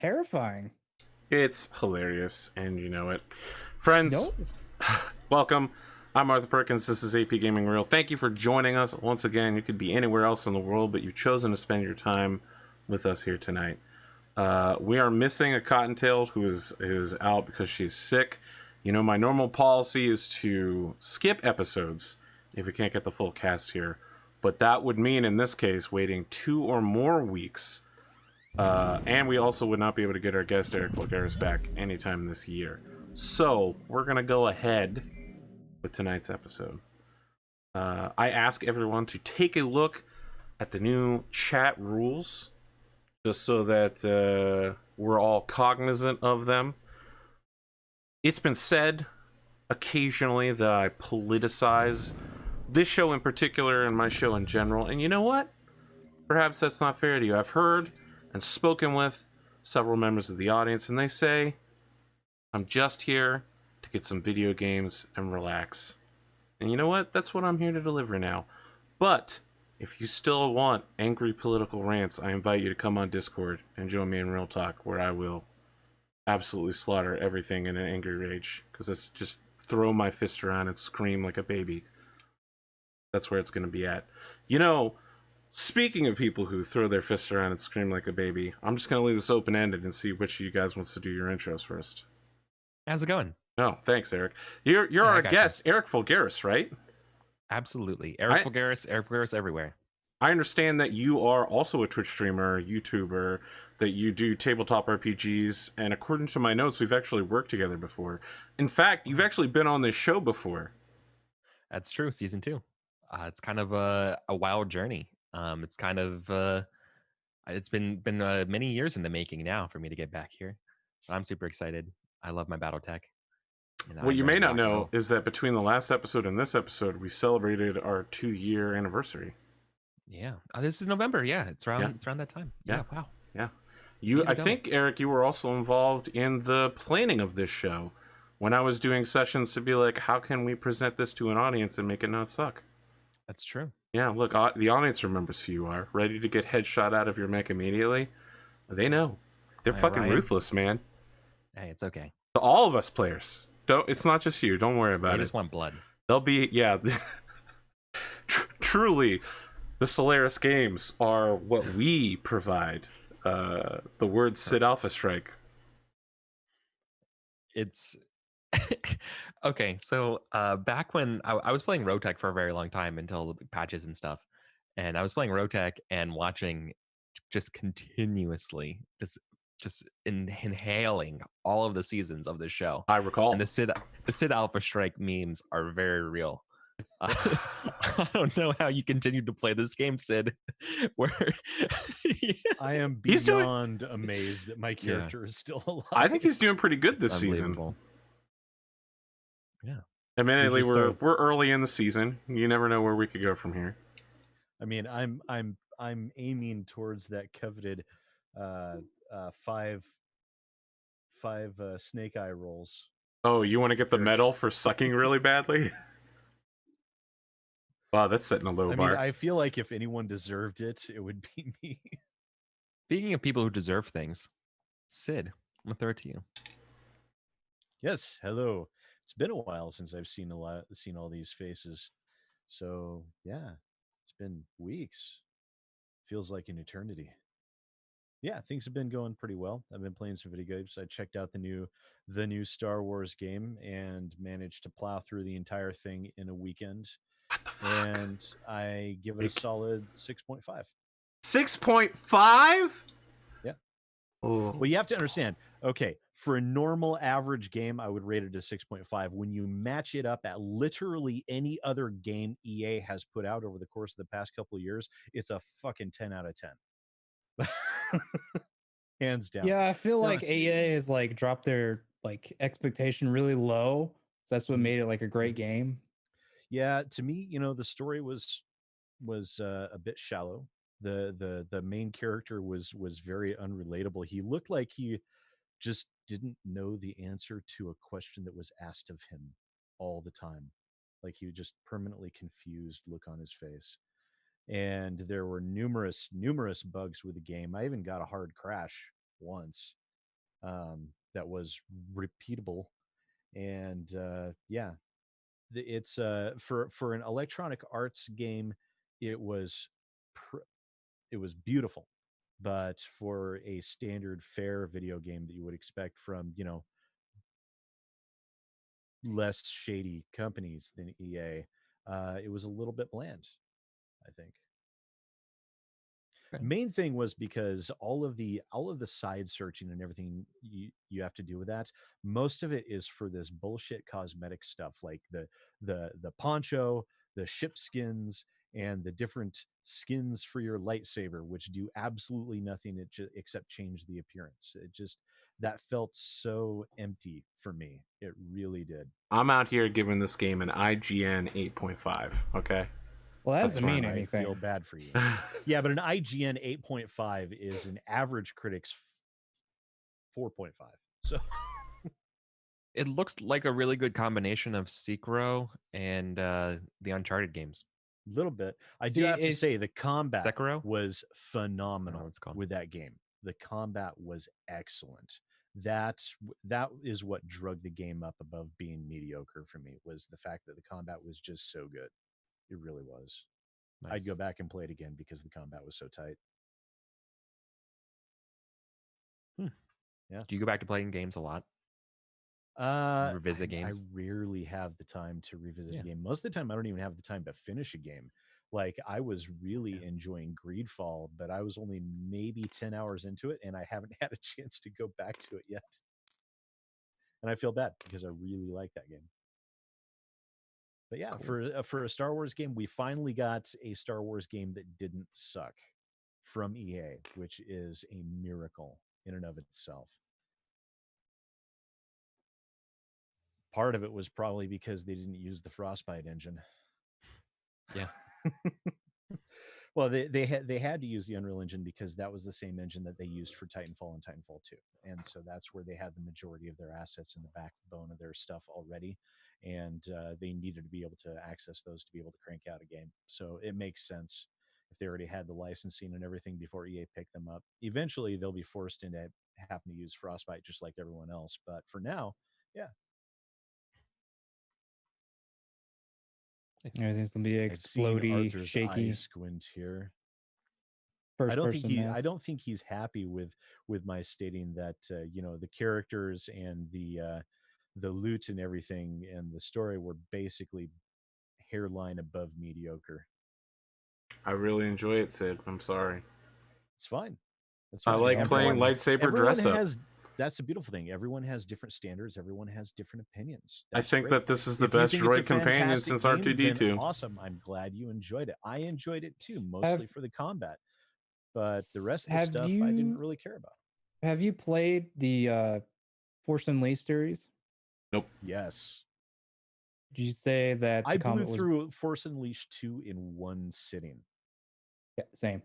Terrifying. It's hilarious, and you know it. Friends, No. welcome. I'm Arthur Perkins. This is APGamingREAL. Thank you for joining us. Once again, you could be anywhere else in the world, but you've chosen to spend your time with us here tonight. We are missing a Cottontailed who is out because she's sick. You know, my normal policy is to skip episodes if we can't get the full cast here, but that would mean in this case waiting 2 or more weeks. And we also would not be able to get our guest Eric Vulgaris back anytime this year. So we're gonna go ahead with tonight's episode. I ask everyone to take a look at the new chat rules, just so that we're all cognizant of them. It's been said occasionally that I politicize this show in particular and my show in general, and you know what? Perhaps that's not fair to you. I've heard and spoken with several members of the audience, and they say, I'm just here to get some video games and relax. And you know what? That's what I'm here to deliver now. But if you still want angry political rants, I invite you to come on Discord and join me in Real Talk, where I will absolutely slaughter everything in an angry rage. Because it's just throw my fist around and scream like a baby. That's where it's going to be at. You know, speaking of people who throw their fists around and scream like a baby, I'm just going to leave this open-ended and see which of you guys wants to do your intros first. How's it going? Oh, thanks, Eric. You're Yeah, our I gotcha. guest, Eric Vulgaris, right? Absolutely. Eric Vulgaris everywhere. I understand that you are also a Twitch streamer, YouTuber, that you do tabletop RPGs, and according to my notes, we've actually worked together before. In fact, you've actually been on this show before. That's true. Season 2. It's kind of a wild journey. It's kind of it's been many years in the making now for me to get back here. But I'm super excited. I love my Battletech. What you may not know is that between the last episode and this episode, we celebrated our 2-year anniversary. Yeah. This is November. Yeah. It's around that time. Yeah. Wow. Yeah. I think, Eric, you were also involved in the planning of this show when I was doing sessions to be like, how can we present this to an audience and make it not suck? That's true. Yeah, look, the audience remembers who you are. Ready to get headshot out of your mech immediately? They know. They're fucking ruthless, man. Hey, it's okay. To all of us players. It's not just you. Don't worry about it. They just want blood. They'll be, yeah. Truly, the Solaris games are what we provide. The word SidAlpha strike. It's okay. So back when I was playing Rotech for a very long time until the patches and stuff, and I was playing Rotech and watching just continuously just inhaling all of the seasons of the show. I recall. And the SidAlpha strike memes are very real. I don't know how you continue to play this game, Sid. Where I am beyond amazed that my character is still alive. I think he's doing pretty good this season. Yeah. Admittedly, we're early in the season. You never know where we could go from here. I mean, I'm aiming towards that coveted five snake eye rolls. Oh, you want to get the medal for sucking really badly? Wow, that's setting a low bar. Mean, I feel like if anyone deserved it, it would be me. Speaking of people who deserve things, Sid, I'm gonna throw it to you. Yes, hello. It's been a while since I've seen all these faces. So yeah, it's been weeks. Feels like an eternity. Yeah, things have been going pretty well. I've been playing some video games. I checked out the new Star Wars game and managed to plow through the entire thing in a weekend. What the fuck? And I give it a solid 6.5. 6.5? Yeah. Oh. Well, you have to understand. Okay, for a normal average game, I would rate it a 6.5. When you match it up at literally any other game EA has put out over the course of the past couple of years, it's a fucking 10 out of 10. Hands down. Yeah, I feel like EA has like dropped their like expectation really low. So that's what made it like a great game. Yeah, to me, the story was a bit shallow. The main character was very unrelatable. He looked like he just didn't know the answer to a question that was asked of him all the time. Like he was just permanently confused look on his face. And there were numerous bugs with the game. I even got a hard crash once. that was repeatable. And yeah, it's for an Electronic Arts game, it was it was beautiful. But for a standard fare video game that you would expect from, less shady companies than EA, it was a little bit bland, I think. Okay. Main thing was because all of the side searching and everything you have to do with that, most of it is for this bullshit cosmetic stuff, like the poncho, the ship skins, and the different skins for your lightsaber, which do absolutely nothing except change the appearance. It just, that felt so empty for me. It really did. I'm out here giving this game an IGN 8.5. Okay. Well, that That's doesn't mean fine. I anything. feel bad for you. Yeah, but an IGN 8.5 is an average critic's 4.5. So It looks like a really good combination of Sekiro and the Uncharted games. a little bit. I do See, have to say the combat Sekiro? was I don't know phenomenal what it's called. with that game. The combat was excellent. That is what drug the game up above being mediocre for me, was the fact that the combat was just so good. It really was. I'd go Nice. back and play it again because the combat was so tight. Yeah. Do you go back to playing games a lot? Revisit games? I rarely have the time to revisit Yeah. a game. Most of the time, I don't even have the time to finish a game. Like, I was really enjoying Greedfall, but I was only maybe 10 hours into it, and I haven't had a chance to go back to it yet. And I feel bad because I really like that game. But yeah, Cool. for a Star Wars game, we finally got a Star Wars game that didn't suck from EA, which is a miracle in and of itself. Part of it was probably because they didn't use the Frostbite engine. Yeah. Well, they had to use the Unreal Engine because that was the same engine that they used for Titanfall and Titanfall 2. And so that's where they had the majority of their assets and the backbone of their stuff already. And they needed to be able to access those to be able to crank out a game. So it makes sense if they already had the licensing and everything before EA picked them up. Eventually, they'll be forced into having to use Frostbite just like everyone else. But for now, yeah. Nice. Everything's gonna be I've seen explodey, Arthur's shaky. eyes squint here. First I don't think person he. mess. I don't think he's happy with my stating that the characters and the loot and everything and the story were basically hairline above mediocre. I really enjoy it, Sid. I'm sorry. It's fine. That's I what like playing lightsaber everyone dress up. has. That's the beautiful thing. Everyone has different standards. Everyone has different opinions. I That's think great. that this is the If you best think it's a droid companion fantastic since game, then R2D2. awesome. I'm glad you enjoyed it. I enjoyed it too, mostly for the combat. But the rest of the stuff I didn't really care about. Have you played the Force Unleashed series? Nope. Yes. Did you say that I the blew combat was through Force Unleashed 2 in one sitting. yeah, same?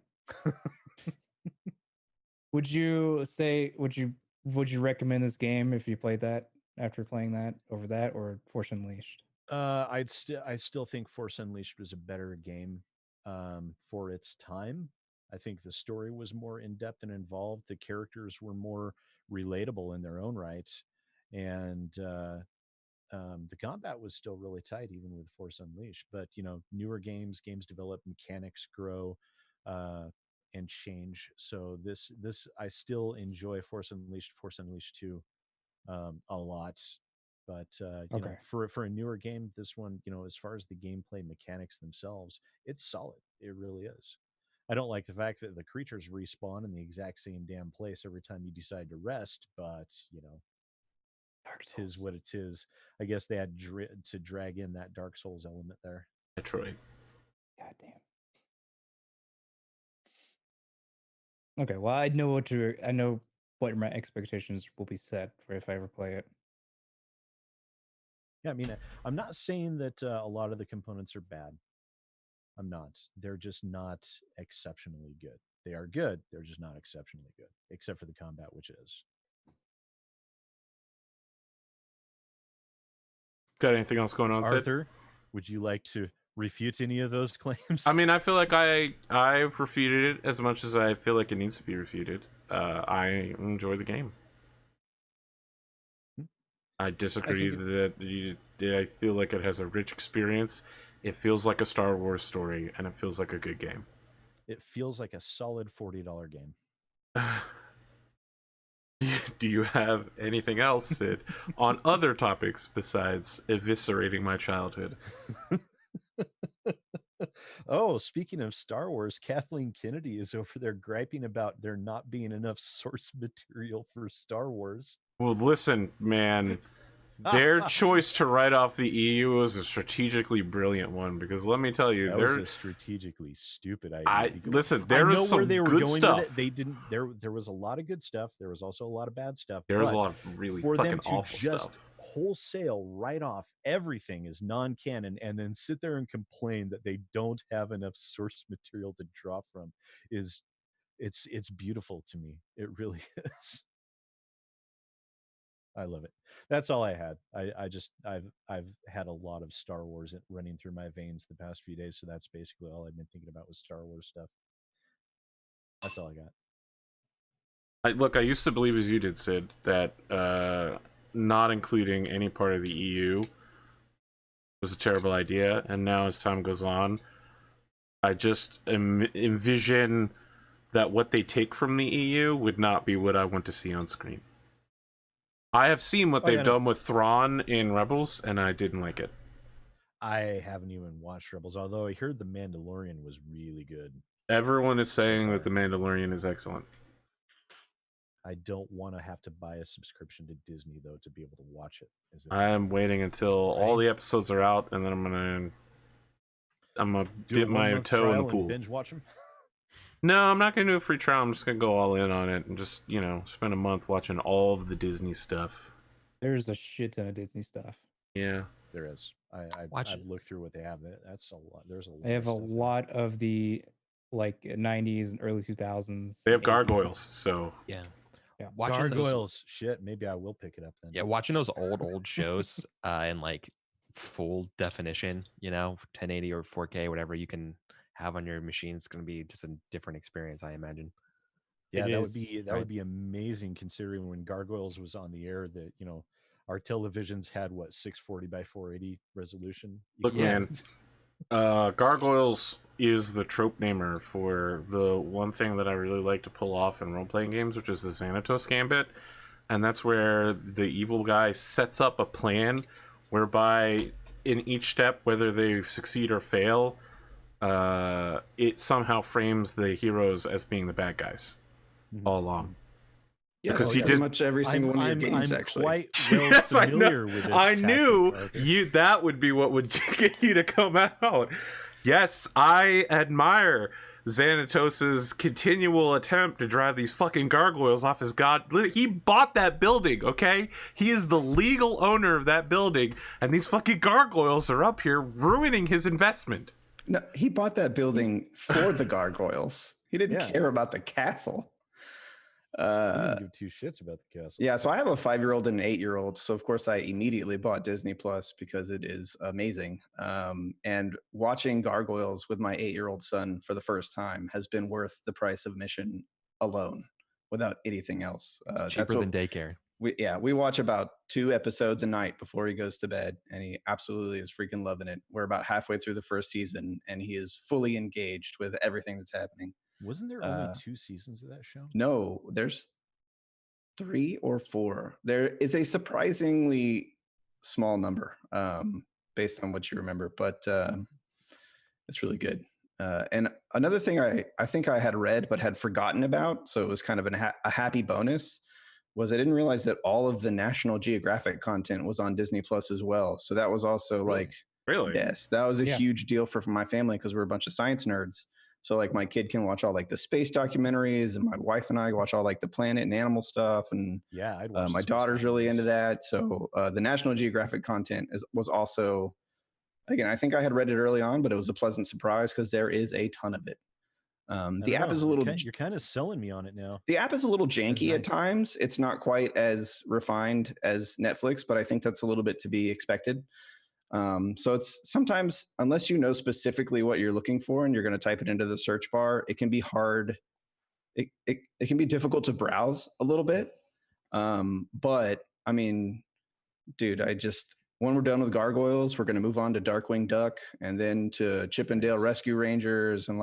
Would you recommend this game if you played that after playing that over that or Force Unleashed? I still think Force Unleashed was a better game for its time. I think the story was more in depth and involved. The characters were more relatable in their own right, and the combat was still really tight, even with Force Unleashed. But newer games develop, mechanics grow, and change. So this I still enjoy Force Unleashed 2, a lot. But Okay. for a newer game, this one, as far as the gameplay mechanics themselves, it's solid. It really is. I don't like the fact that the creatures respawn in the exact same damn place every time you decide to rest, but Dark it is Souls. what it is. I guess they had to drag in that Dark Souls element there. Metroid. God damn. Okay, well, I know what my expectations will be set for if I ever play it. Yeah, I mean, I'm not saying that a lot of the components are bad. I'm not. They're just not exceptionally good. They are good. They're just not exceptionally good, except for the combat, which is. Got anything else going on, Sid? Arthur, would you like to refute any of those claims? I mean, I feel like I've refuted it as much as I feel like it needs to be refuted. I enjoy the game. I disagree think that I feel like it has a rich experience. It feels like a Star Wars story, and it feels like a good game. It feels like a solid $40 game. Do you have anything else, Sid, on other topics besides eviscerating my childhood? Oh, speaking of Star Wars, Kathleen Kennedy is over there griping about there not being enough source material for Star Wars. Well, listen, man. Their choice to write off the EU was a strategically brilliant one, because let me tell you, That was a strategically stupid idea. Listen, I there know was some where they were good going stuff. with it. They didn't. There was a lot of good stuff. There was also a lot of bad stuff. There was a but lot of really for fucking them to awful just stuff. wholesale write off everything as non-canon and then sit there and complain that they don't have enough source material to draw from is it's beautiful to me. It really is. I love it. That's all I had. I've had a lot of Star Wars running through my veins the past few days, so that's basically all I've been thinking about was Star Wars stuff. That's all I got. Look, I used to believe as you did, Sid, that not including any part of the EU was a terrible idea, and now as time goes on, I just envision that what they take from the EU would not be what I want to see on screen. I have seen what they've done with Thrawn in Rebels, and I didn't like it. I haven't even watched Rebels, although I heard The Mandalorian was really good. Everyone is saying that The Mandalorian is excellent. I don't want to have to buy a subscription to Disney, though, to be able to watch it. I am waiting until all the episodes are out, and then I'm gonna dip my toe in the pool. Binge watch them? No, I'm not gonna do a free trial. I'm just gonna go all in on it and just, spend a month watching all of the Disney stuff. There's a shit ton of Disney stuff. Yeah, there is. I've looked through what they have. That's a lot. There's a lot. They have a lot of the 90s and early 2000s. They have gargoyles, so yeah. Watching gargoyles, shit. Maybe I will pick it up then. Yeah, watching those old shows in full definition, 1080 or 4K, whatever you can have on your machine, is going to be just a different experience, I imagine. Yeah, that would be amazing, considering when Gargoyles was on the air that our televisions had 640 by 480 resolution. Look, man, Gargoyles is the trope namer for the one thing that I really like to pull off in role-playing games, which is the Xanatos Gambit. And that's where the evil guy sets up a plan whereby in each step, whether they succeed or fail, it somehow frames the heroes as being the bad guys all along. Yeah, because he did much every single one of your games. I'm actually, quite well familiar with this. I knew that would be what would get you to come out. Yes, I admire Xanatos's continual attempt to drive these fucking gargoyles off his god. He bought that building, okay? He is the legal owner of that building, and these fucking gargoyles are up here ruining his investment. No, he bought that building for the gargoyles. He didn't care about the castle. He didn't give two shits about the castle. Yeah, so I have a 5-year-old and an 8-year-old. So of course I immediately bought Disney Plus because it is amazing. And watching Gargoyles with my 8-year-old son for the first time has been worth the price of admission alone, without anything else. It's cheaper than daycare. We watch about 2 episodes a night before he goes to bed, and he absolutely is freaking loving it. We're about halfway through the first season, and he is fully engaged with everything that's happening. Wasn't there only 2 seasons of that show? No, there's 3 or 4. There is a surprisingly small number based on what you remember, but it's really good. And another thing I think I had read but had forgotten about, so it was kind of a happy bonus, was I didn't realize that all of the National Geographic content was on Disney Plus as well. So that was also Really? Yes, that was a huge deal for my family because we're a bunch of science nerds. So my kid can watch all the space documentaries, and my wife and I watch all the planet and animal stuff. And I'd watch my daughter's really into that. So the National Geographic content was also, again, I think I had read it early on, but it was a pleasant surprise because there is a ton of it. The app is a little. You're kind of selling me on it now. The app is a little janky at times. It's not quite as refined as Netflix, but I think that's a little bit to be expected. So it's sometimes, unless you know specifically what you're looking for and you're going to type it into the search bar, it can be hard. It can be difficult to browse a little bit. But I mean, dude, when we're done with Gargoyles, we're going to move on to Darkwing Duck and then to Chippendale Rescue Rangers and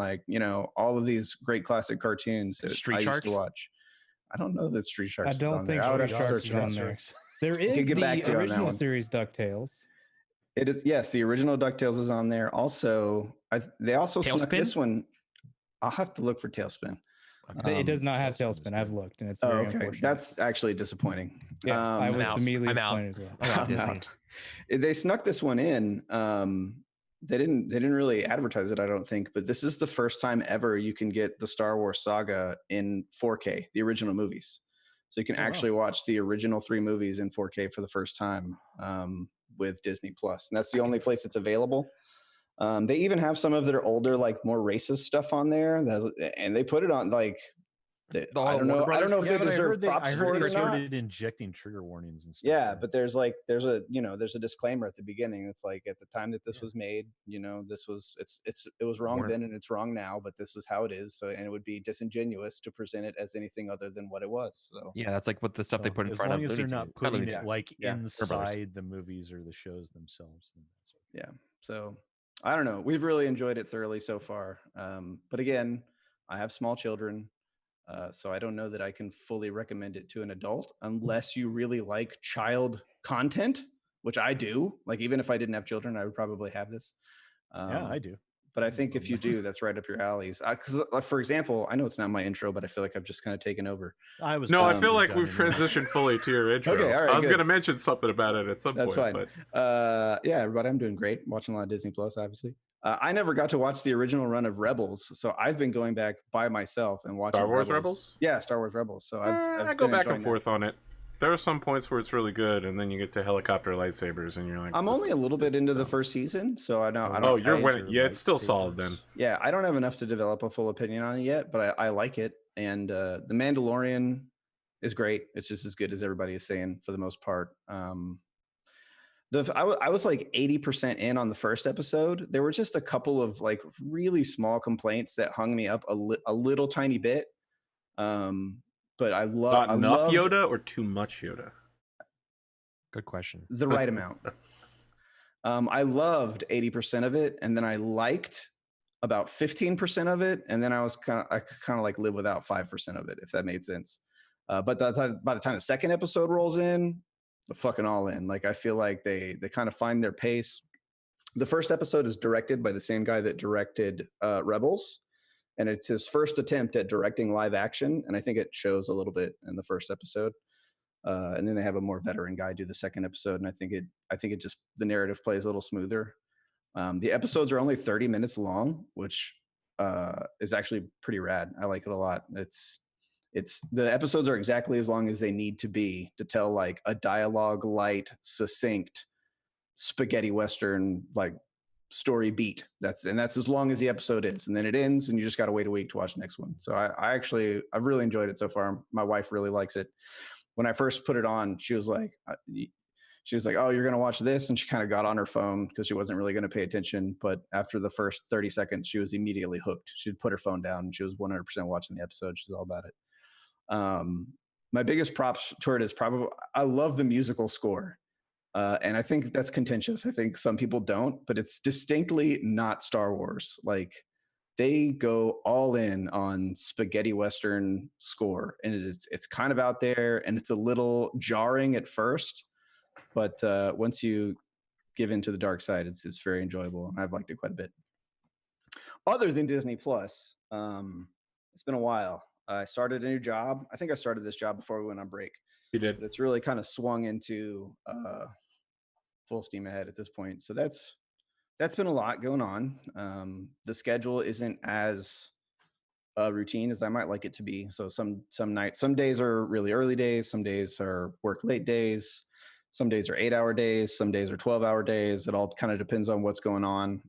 all of these great classic cartoons that Street I used Sharks? to watch. I don't know that Street Sharks I is don't on think there. I would have Street to Sharks search is it up. on there. There is get back to the you on that original one. series DuckTales. It is, yes, the original DuckTales is on there. Also, they also snuck Tailspin? this one. I'll have to look for Tailspin. It does not have Tailspin is Tailspin. I've good. looked, and it's Oh, very okay. unfortunate. That's actually disappointing. Yeah, I I'm was out. immediately I'm out. disappointed as well. I'm out, I'm Disney. out. They snuck this one in. They didn't really advertise it, I don't think, but this is the first time ever you can get the Star Wars saga in 4K, the original movies. So you can actually watch the original 3 movies in 4K for the first time with Disney Plus, and that's the only place it's available. They even have some of their older, more racist stuff on there, and they put it on I don't know if they deserve props for it or not. Started injecting trigger warnings and stuff. Yeah, but there's a disclaimer at the beginning. It's like, at the time that this was made, this was it was wrong then and it's wrong now, but this is how it is. So, and it would be disingenuous to present it as anything other than what it was. So Yeah, that's like what the stuff they put in as front of long as Looney they're not Tunes. putting Looney it Tunes. inside the movies or the shows themselves. Then that's okay. yeah, so I don't know. We've really enjoyed it thoroughly so far. But again, I have small children. So I don't know that I can fully recommend it to an adult unless you really like child content, which I do. Like, even if I didn't have children, I would probably have this. Yeah, I do. But I think if you do, that's right up your alleys. Because, for example, I know it's not my intro, but I feel like I've just kind of taken over. I feel like we've transitioned fully to your intro. Okay, all right, I was good. going to mention something about it at some That's point. fine. But Yeah, everybody, I'm doing great. Watching a lot of Disney Plus, obviously. I never got to watch the original run of Rebels, so I've been going back by myself and watching Star Wars Rebels? Yeah, Star Wars Rebels. So I've I go been back and enjoying forth on it. There are some points where it's really good, and then you get to helicopter lightsabers, and you're like, I'm only a little bit into the first season, so I know. I don't. Oh, you're I- winning. Yeah, it's still solid then. Yeah, I don't have enough to develop a full opinion on it yet, but I like it. And the Mandalorian is great. It's just as good as everybody is saying for the most part. I was like 80% in on the first episode. There were just a couple of really small complaints that hung me up a little tiny bit. But I love Not enough Yoda or too much Yoda? Good question. the right amount. I loved 80% of it, and then I liked about 15% of it, and then I could kind of live without 5% of it, if that made sense. But by the time the second episode rolls in, the fucking all in. I feel like they kind of find their pace. The first episode is directed by the same guy that directed Rebels, and it's his first attempt at directing live action, and I think it shows a little bit in the first episode. And then they have a more veteran guy do the second episode, and I think it just, the narrative plays a little smoother. The episodes are only 30 minutes long, which is actually pretty rad. I like it a lot. The episodes are exactly as long as they need to be to tell a dialogue light, succinct spaghetti western story beat. That's as long as the episode is, and then it ends, and you just got to wait a week to watch the next one. So I've really enjoyed it so far. My wife really likes it. When I first put it on, she was like, "Oh, you're going to watch this?" And she kind of got on her phone because she wasn't really going to pay attention. But after the first 30 seconds, she was immediately hooked. She'd put her phone down and she was 100% watching the episode. She's all about it. My biggest props toward it is probably, I love the musical score. And I think that's contentious. I think some people don't, but it's distinctly not Star Wars. They go all in on spaghetti western score, and it's kind of out there, and it's a little jarring at first, but once you give into the dark side, it's very enjoyable, and I've liked it quite a bit. Other than Disney Plus, it's been a while. I started a new job. I think I started this job before we went on break. You did. But it's really kind of swung into full steam ahead at this point. So that's been a lot going on. The schedule isn't as routine as I might like it to be. So some days are really early days. Some days are work late days. Some days are 8-hour days. Some days are 12-hour days. It all kind of depends on what's going on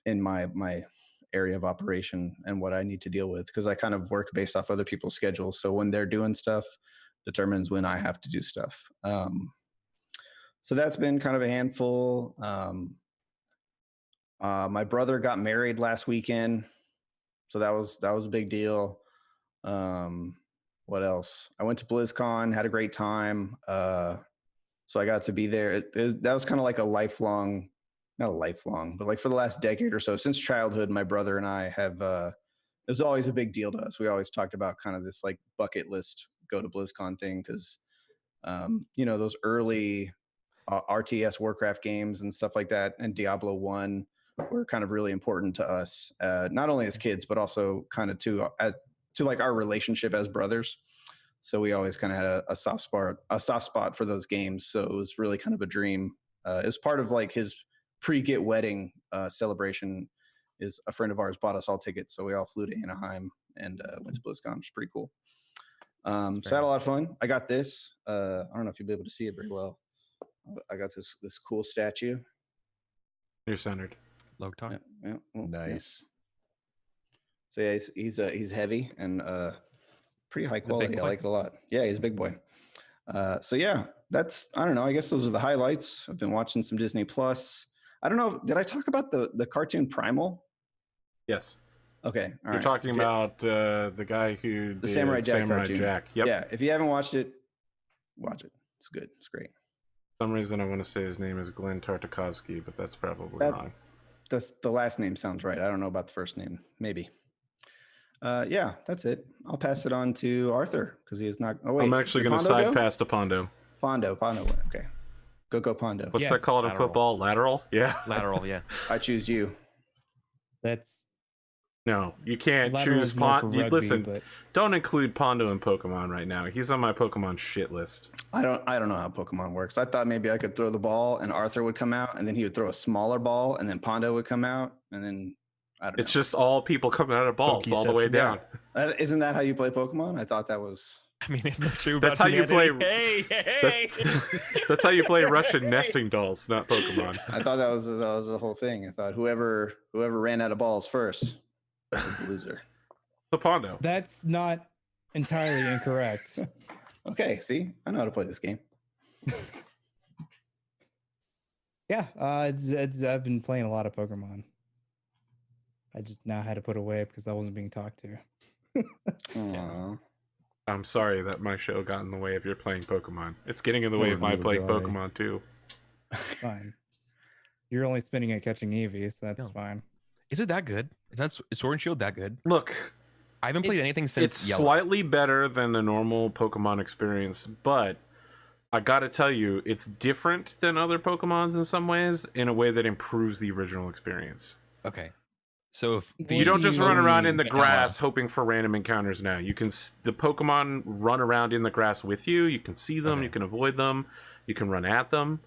in my area of operation and what I need to deal with, because I kind of work based off other people's schedules. So when they're doing stuff determines when I have to do stuff. So that's been kind of a handful. My brother got married last weekend, so that was a big deal. What else? I went to BlizzCon, had a great time. So I got to be there. That was kind of like a lifelong, not a lifelong, but like for the last decade or so, since childhood, my brother and I have, it was always a big deal to us. We always talked about kind of this like bucket list, go to BlizzCon thing. Cause, those early RTS Warcraft games and stuff like that, and Diablo 1 were kind of really important to us, not only as kids, but also kind of to like our relationship as brothers. So we always kind of had a soft spot for those games. So it was really kind of a dream. It was part of like his pre-get wedding celebration. Is a friend of ours bought us all tickets, so we all flew to Anaheim and went to BlizzCon, which is pretty cool. So I had a lot of fun. I got this. I don't know if you'll be able to see it very well. I got this cool statue. You're centered. Low-talk. Yeah, Nice. So yeah, he's heavy and pretty high quality. I like it a lot. Yeah, he's a big boy. So yeah, I don't know. I guess those are the highlights. I've been watching some Disney Plus. I don't know. Did I talk about the cartoon Primal? Yes. Okay. You're talking about the guy who the Samurai Jack cartoon. Jack. Yep. Yeah. If you haven't watched it, watch it. It's good. It's great. For some reason I want to say his name is Glenn Tartakovsky, but that's probably wrong. The last name sounds right. I don't know about the first name. Maybe. Yeah, that's it. I'll pass it on to Arthur because he is not. Oh wait, I'm actually going to side pass to Pondo. Pondo. Okay. Go Pondo. What's that called in football? Lateral? Yeah. Lateral, yeah. I choose you. No, you can't choose Pondo. Listen, don't include Pondo in Pokemon right now. He's on my Pokemon shit list. I don't know how Pokemon works. I thought maybe I could throw the ball and Arthur would come out, and then he would throw a smaller ball, and then Pondo would come out, and then I don't know. It's just all people coming out of balls all the way down. Isn't that how you play Pokemon? I thought that was. I mean, it's not true. That's how you play. Hey. That's how you play Russian nesting dolls, not Pokemon. I thought that was the whole thing. I thought whoever ran out of balls first was the loser. The Pondo. That's not entirely incorrect. Okay, see, I know how to play this game. Yeah, I've been playing a lot of Pokemon. I just now had to put away because I wasn't being talked to. Aww. I'm sorry that my show got in the way of your playing Pokemon. It's getting in the way of my playing Pokemon too. Fine. You're only spinning it catching Eevees, so that's fine. Is it that good? Is Sword and Shield that good? Look, I haven't played anything since it's Yellow. slightly better than the normal Pokemon experience, but I gotta tell you, it's different than other Pokemons in some ways, in a way that improves the original experience. Okay. So if You don't just run around in the grass hoping for random encounters now. You can the Pokemon run around in the grass with you. You can see them. You can avoid them. You can run at them.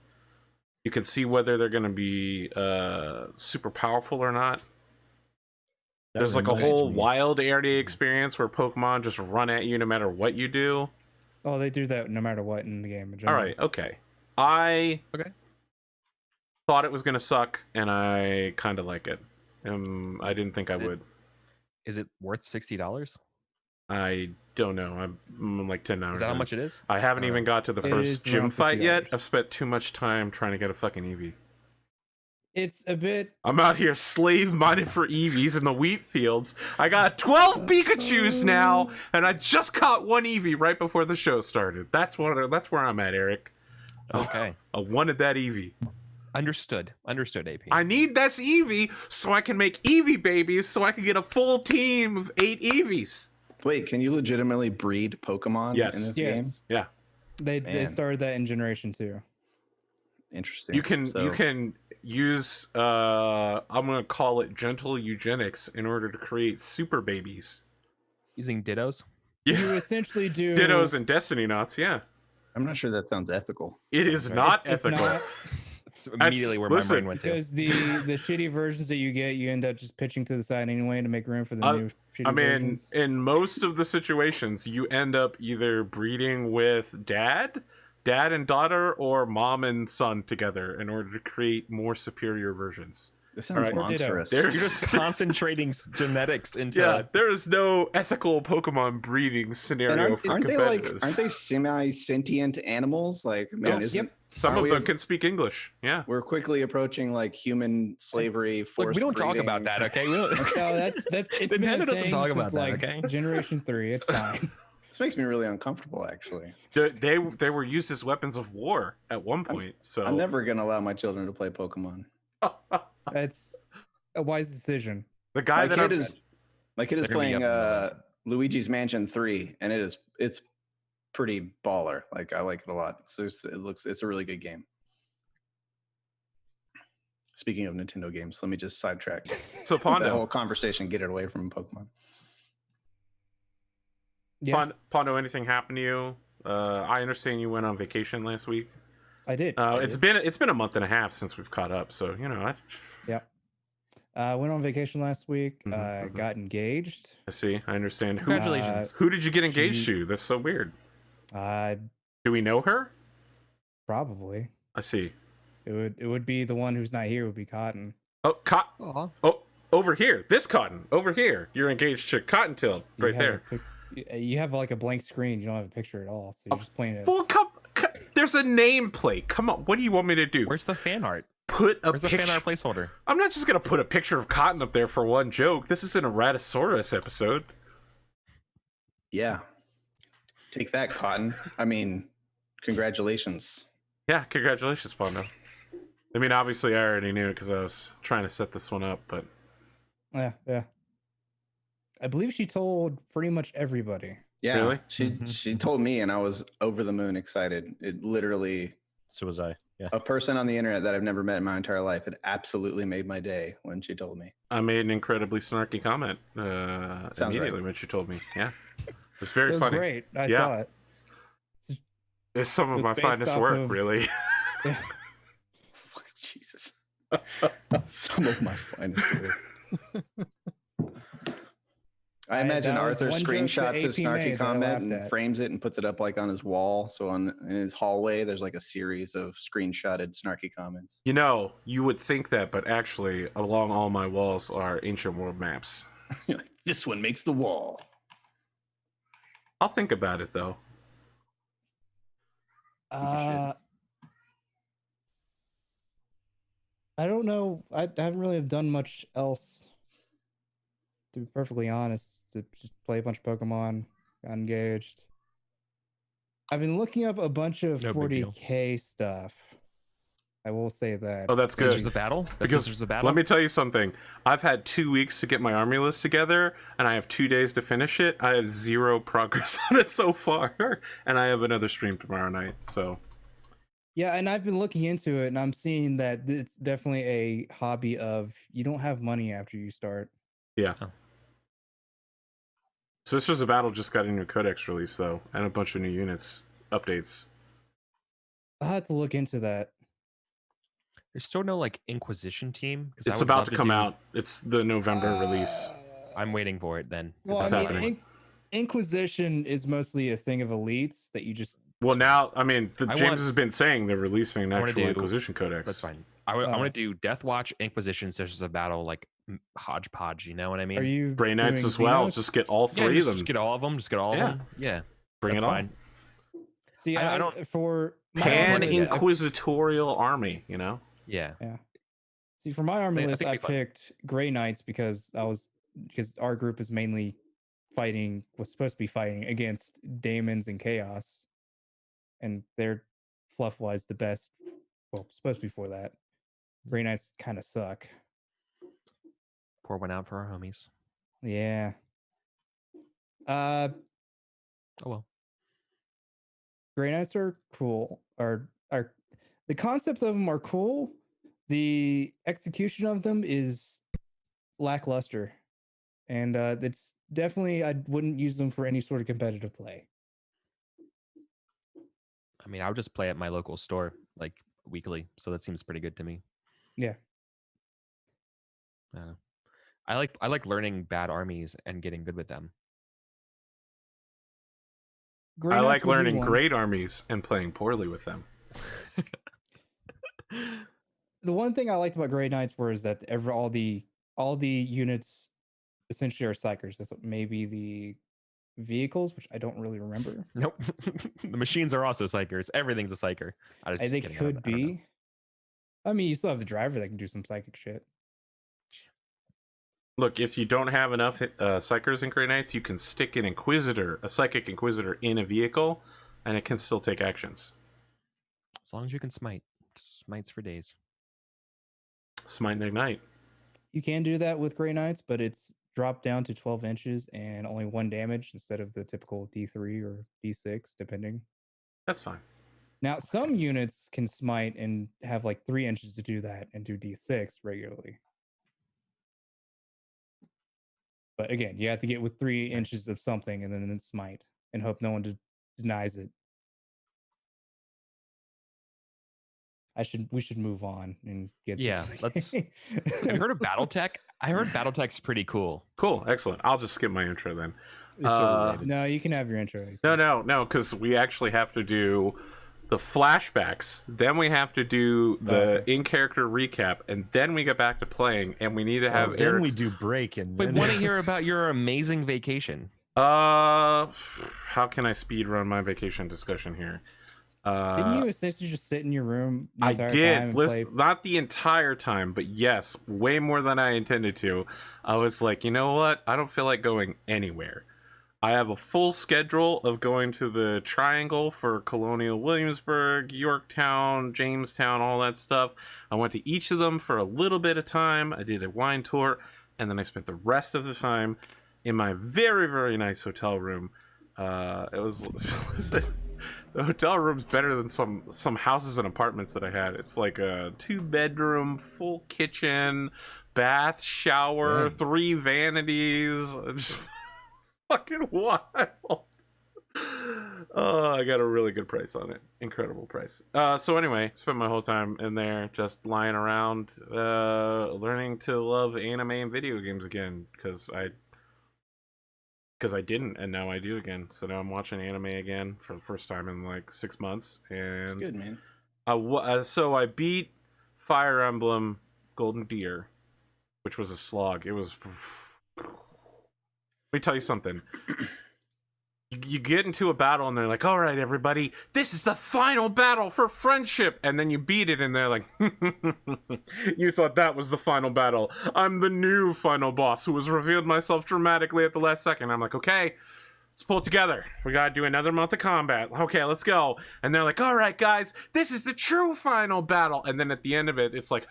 You can see whether they're going to be super powerful or not. There's like a whole wild area experience where Pokemon just run at you no matter what you do. Oh, they do that no matter what in the game. All right, okay. I thought it was going to suck, and I kind of like it. I didn't think I would. Is it worth $60? I don't know. I'm like 10 hours. Is that how much it is? I haven't even got to the first gym fight yet. I've spent too much time trying to get a fucking Eevee. It's a bit. I'm out here slave minded for Eevees in the wheat fields. I got 12 Pikachus now, and I just caught one Eevee right before the show started. That's where I'm at, Eric. Okay. I wanted that Eevee. Understood, AP. I need this Eevee so I can make Eevee babies so I can get a full team of 8 Eevees. Wait, can you legitimately breed Pokemon in this game? Yeah. They started that in Generation 2. Interesting. You can use I'm gonna call it gentle eugenics in order to create super babies. Using Dittos? Yeah. You essentially do Dittos and Destiny Knots, yeah. I'm not sure that sounds ethical. It is not ethical. That's immediately where my brain went to. Because the shitty versions that you get, you end up just pitching to the side anyway to make room for the new shitty versions. In most of the situations, you end up either breeding with dad and daughter, or mom and son together in order to create more superior versions. This sounds monstrous. You're just concentrating genetics into. Yeah, there is no ethical Pokemon breeding scenario for competitors. Aren't they semi-sentient animals? Like, man, some of them can speak English. Yeah, we're quickly approaching like human slavery. Look, we don't talk about that, okay? No, that's Nintendo doesn't talk about that, like okay? Generation 3, it's fine. This makes me really uncomfortable, actually. They were used as weapons of war at one point. So I'm never gonna allow my children to play Pokemon. That's a wise decision. the guy My that kid I'm is my kid is They're gonna be playing up in Luigi's Mansion 3, and it's pretty baller. Like I like it a lot. It's a really good game. Speaking of Nintendo games, let me just sidetrack so that Pondo. whole conversation, get it away from Pokemon. Yes, Pondo, anything happened to you? I understand you went on vacation last week. I did. It's been a month and a half since we've caught up, so you know. Yeah. Went on vacation last week. Mhm. Got engaged. I see. I understand. Congratulations. Who did you get engaged to? That's so weird. Do we know her? Probably. I see. It would be the one who's not here. Would be Cotton. Oh, Aw. oh, over here. This Cotton. Over here. You're engaged to Cottontailed right You have there. you have like a blank screen. You don't have a picture at all. So you're just playing it. Well, come. There's a nameplate. Come on. What do you want me to do? Where's the fan art? Put a Where's the picture. fan art placeholder? I'm not just gonna put a picture of Cotton up there for one joke. This isn't a Raddosaurus episode. Yeah. Take that, Cotton. I mean, congratulations. Yeah, congratulations, Pondo. I mean, obviously, I already knew because I was trying to set this one up, but Yeah. I believe she told pretty much everybody. Yeah. Really? She told me, and I was over the moon excited. It literally, So was I. Yeah. a person on the internet that I've never met in my entire life, it absolutely made my day when she told me. I made an incredibly snarky comment Sounds immediately right. when she told me. Yeah, it was It very was funny. great. I Yeah. saw it. It's some of It's my based finest off work, of- really. Yeah. Jesus. Some of my finest work. I imagine that was Arthur one joke that screenshots his AP made snarky that I comment laughed and at. frames it and puts it up like on his wall. So in his hallway, there's like a series of screenshotted snarky comments. You know, you would think that, but actually, along all my walls are ancient world maps. You're like, this one makes the wall. I'll think about it though. I don't know. I haven't really done much else. To be perfectly honest, to just play a bunch of Pokemon, got engaged. I've been looking up a bunch of No big deal. 40K stuff. I will say that. Oh, that's good. Sisters of Battle? That's Because Sisters of Battle? let me tell you something. I've had 2 weeks to get my army list together, and I have 2 days to finish it. I have 0 progress on it so far, and I have another stream tomorrow night. So Yeah, and I've been looking into it, and I'm seeing that it's definitely a hobby of you don't have money after you start. yeah. Oh. Sisters of Battle just got a new codex release though, and a bunch of new units updates. I'll have to look into that. There's still no like Inquisition team. 'Cause I It's would about love to to come do- out. It's the November release. I'm waiting for it then. 'cause Well, that's I What's mean, happening. Inquisition is mostly a thing of elites that you just. Well, now I mean, I James want- has been saying they're releasing an I wanna actual do- Inquisition codex. That's fine. I want Oh. to do Death Watch, Inquisition, Sisters of Battle, like hodgepodge. You know what I mean? Are you Grey Knights doing as well. Xenos? Just get all Yeah, three of them. just get all of them. Just get all of Yeah. them. Yeah, Bring that's it on. fine. See, I I don't- don't for my Pan army list, I- Inquisitorial army. You know. Yeah. See, for my army I list, think I it'd be fun. picked Grey Knights because our group is mainly was supposed to be fighting against Daemons and Chaos, and they're fluff wise the best. Well, supposed to be for that. Grey Knights kind of suck. Pour one out for our homies. Yeah. Oh well. Grey Knights are cool. Are the concept of them are cool. The execution of them is lackluster, and it's definitely I wouldn't use them for any sort of competitive play. I mean, I would just play at my local store like weekly, so that seems pretty good to me. Yeah. I don't know. I like learning bad armies and getting good with them. Grey I Knights like would be learning one. great armies and playing poorly with them. The one thing I liked about Grey Knights was that all the units essentially are psychers. That's what maybe the vehicles, which I don't really remember. Nope. The machines are also psychers. Everything's a psyker. I think could be. I mean, you still have the driver that can do some psychic shit. Look, if you don't have enough Psychers and Grey Knights, you can stick an Inquisitor, a Psychic Inquisitor, in a vehicle, and it can still take actions. As long as you can smite. Just smites for days. Smite and Ignite. You can do that with Grey Knights, but it's dropped down to 12 inches and only 1 damage instead of the typical D3 or D6, depending. That's fine. Now, some units can smite and have like 3 inches to do that and do D6 regularly. But again, you have to get with 3 inches of something and then smite and hope no one denies it. We should move on and get. Yeah, let's. Have you heard of Battletech? I heard Battletech's pretty cool. Cool, excellent. I'll just skip my intro then. No, you can have your intro. No, because we actually have to do the flashbacks, then we have to do the in-character recap, and then we get back to playing, and we need to have then we do break, and we want to hear about your amazing vacation. How can I speed run my vacation discussion here? Didn't you essentially just sit in your room the I entire did. time and play? Not the entire time, but yes, way more than I intended to. I was like, you know what? I don't feel like going anywhere. I have a full schedule of going to the Triangle for Colonial Williamsburg, Yorktown, Jamestown, all that stuff. I went to each of them for a little bit of time. I did a wine tour, and then I spent the rest of the time in my very, very nice hotel room. It was the hotel room's better than some houses and apartments that I had. It's like a 2-bedroom, full kitchen, bath, shower, 3 vanities. Just fucking wild. Oh, I got a really good price on it. Incredible price. So anyway, spent my whole time in there just lying around, learning to love anime and video games again, because I didn't, and now I do again. So now I'm watching anime again for the first time in like 6 months, and It's good, man. So I beat Fire Emblem Golden Deer, which was a slog. It was. Let me tell you something. You get into a battle and they're like, all right, everybody, this is the final battle for friendship. And then you beat it and they're like, you thought that was the final battle. I'm the new final boss who has revealed myself dramatically at the last second. I'm like, okay, let's pull it together. We got to do another month of combat. Okay, let's go. And they're like, all right, guys, this is the true final battle. And then at the end of it, it's like,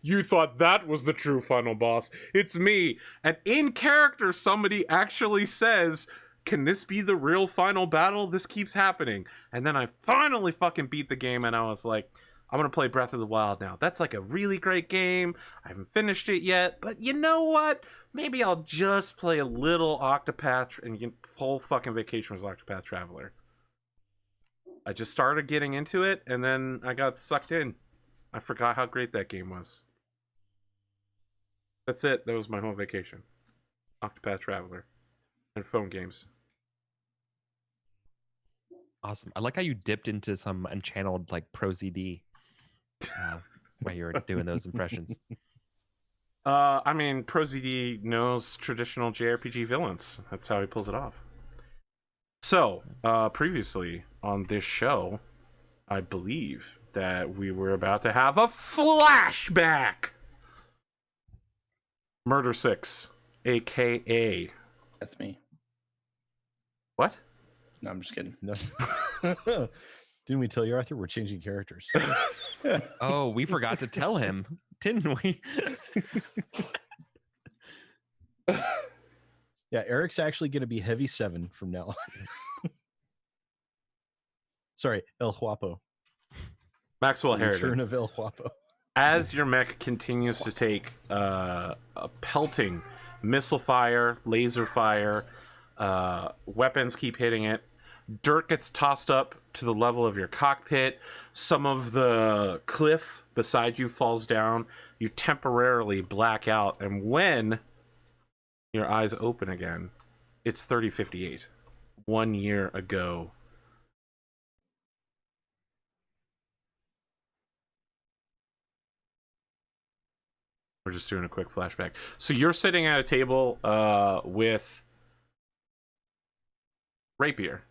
you thought that was the true final boss. It's me. And in character, somebody actually says, can this be the real final battle? This keeps happening. And then I finally fucking beat the game, and I was like, I'm gonna play Breath of the Wild now. That's like a really great game. I haven't finished it yet, but you know what? Maybe I'll just play a little Octopath, and whole fucking vacation was Octopath Traveler. I just started getting into it, and then I got sucked in. I forgot how great that game was. That's it. That was my whole vacation. Octopath Traveler. And phone games. Awesome. I like how you dipped into some unchanneled like Pro ZD while you were doing those impressions. I mean, Pro ZD knows traditional JRPG villains. That's how he pulls it off. So, previously on this show, I believe that we were about to have a flashback. Murder 6, aka. That's me. What? No, I'm just kidding. No. Didn't we tell you, Arthur? We're changing characters. Oh, we forgot to tell him, didn't we? Yeah, Eric's actually going to be Heavy 7 from now on. Sorry, El Huapo. Maxwell Harrigan. Return of El Huapo. As your mech continues to take a pelting missile fire, laser fire, weapons keep hitting it, dirt gets tossed up to the level of your cockpit, some of the cliff beside you falls down, you temporarily black out, and when your eyes open again, it's 3058. 1 year ago. We're just doing a quick flashback. So you're sitting at a table with Rapier,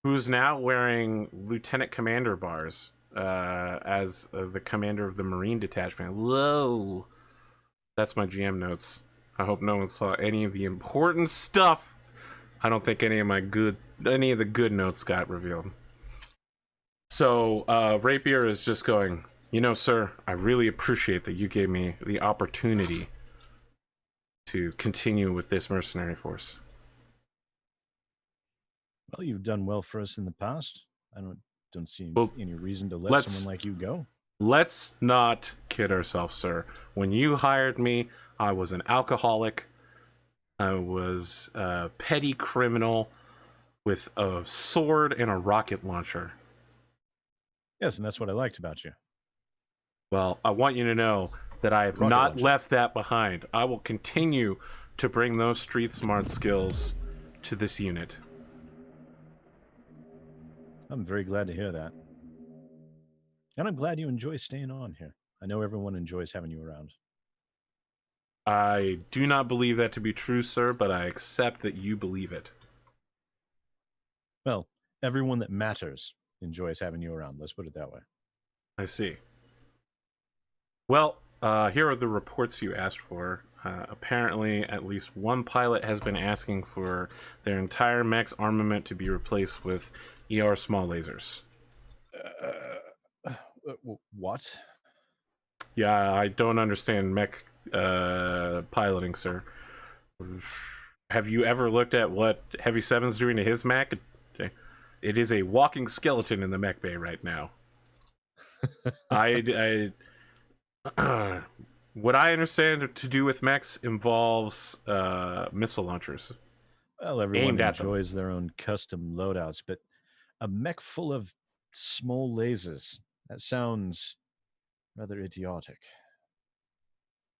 who's now wearing Lieutenant Commander bars as the commander of the Marine Detachment. Whoa. That's my GM notes. I hope no one saw any of the important stuff. I don't think any of the good notes got revealed. So Rapier is just going, sir, I really appreciate that you gave me the opportunity to continue with this mercenary force. Well, you've done well for us in the past. I don't see any reason to let someone like you go. Let's not kid ourselves, sir. When you hired me, I was an alcoholic. I was a petty criminal with a sword and a rocket launcher. Yes, and that's what I liked about you. Well, I want you to know that I have not left that behind. I will continue to bring those street smart skills to this unit. I'm very glad to hear that. And I'm glad you enjoy staying on here. I know everyone enjoys having you around. I do not believe that to be true, sir, but I accept that you believe it. Well, everyone that matters enjoys having you around. Let's put it that way. I see. Well, here are the reports you asked for. Apparently, at least one pilot has been asking for their entire mech's armament to be replaced with ER small lasers. What? Yeah, I don't understand mech piloting, sir. Have you ever looked at what Heavy Seven's doing to his mech? It is a walking skeleton in the mech bay right now. What I understand to do with mechs involves missile launchers. Well, everyone enjoys their own custom loadouts, but a mech full of small lasers, that sounds rather idiotic.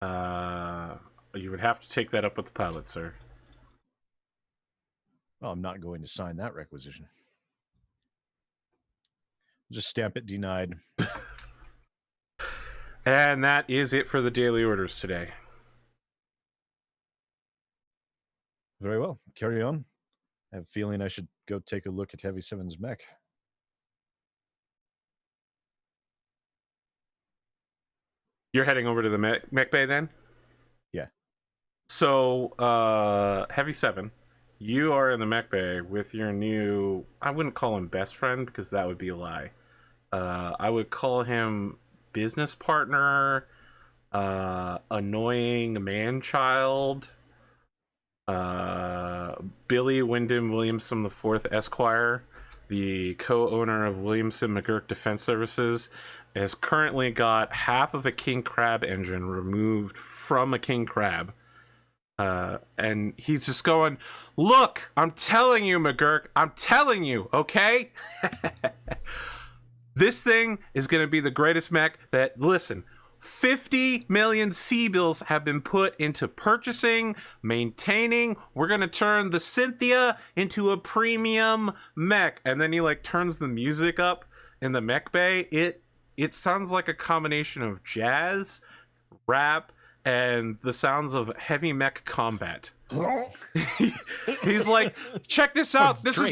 You would have to take that up with the pilot, sir. Well, I'm not going to sign that requisition. Just stamp it denied. And that is it for the daily orders today. Very well. Carry on. I have a feeling I should go take a look at Heavy Seven's mech. You're heading over to the mech bay then? Yeah. So, Heavy Seven, you are in the mech bay with your new, I wouldn't call him best friend because that would be a lie. I would call him business partner, annoying man-child, Billy Wyndham Williamson IV Esquire, the co-owner of Williamson McGurk Defense Services, has currently got half of a king crab engine removed from a king crab. And he's just going, look, I'm telling you, McGurk, I'm telling you, okay? This thing is going to be the greatest mech that, listen, 50 million C-bills have been put into purchasing, maintaining. We're going to turn the Cynthia into a premium mech. And then he like turns the music up in the mech bay. It sounds like a combination of jazz, rap, and the sounds of heavy mech combat. He's like, check this out. This is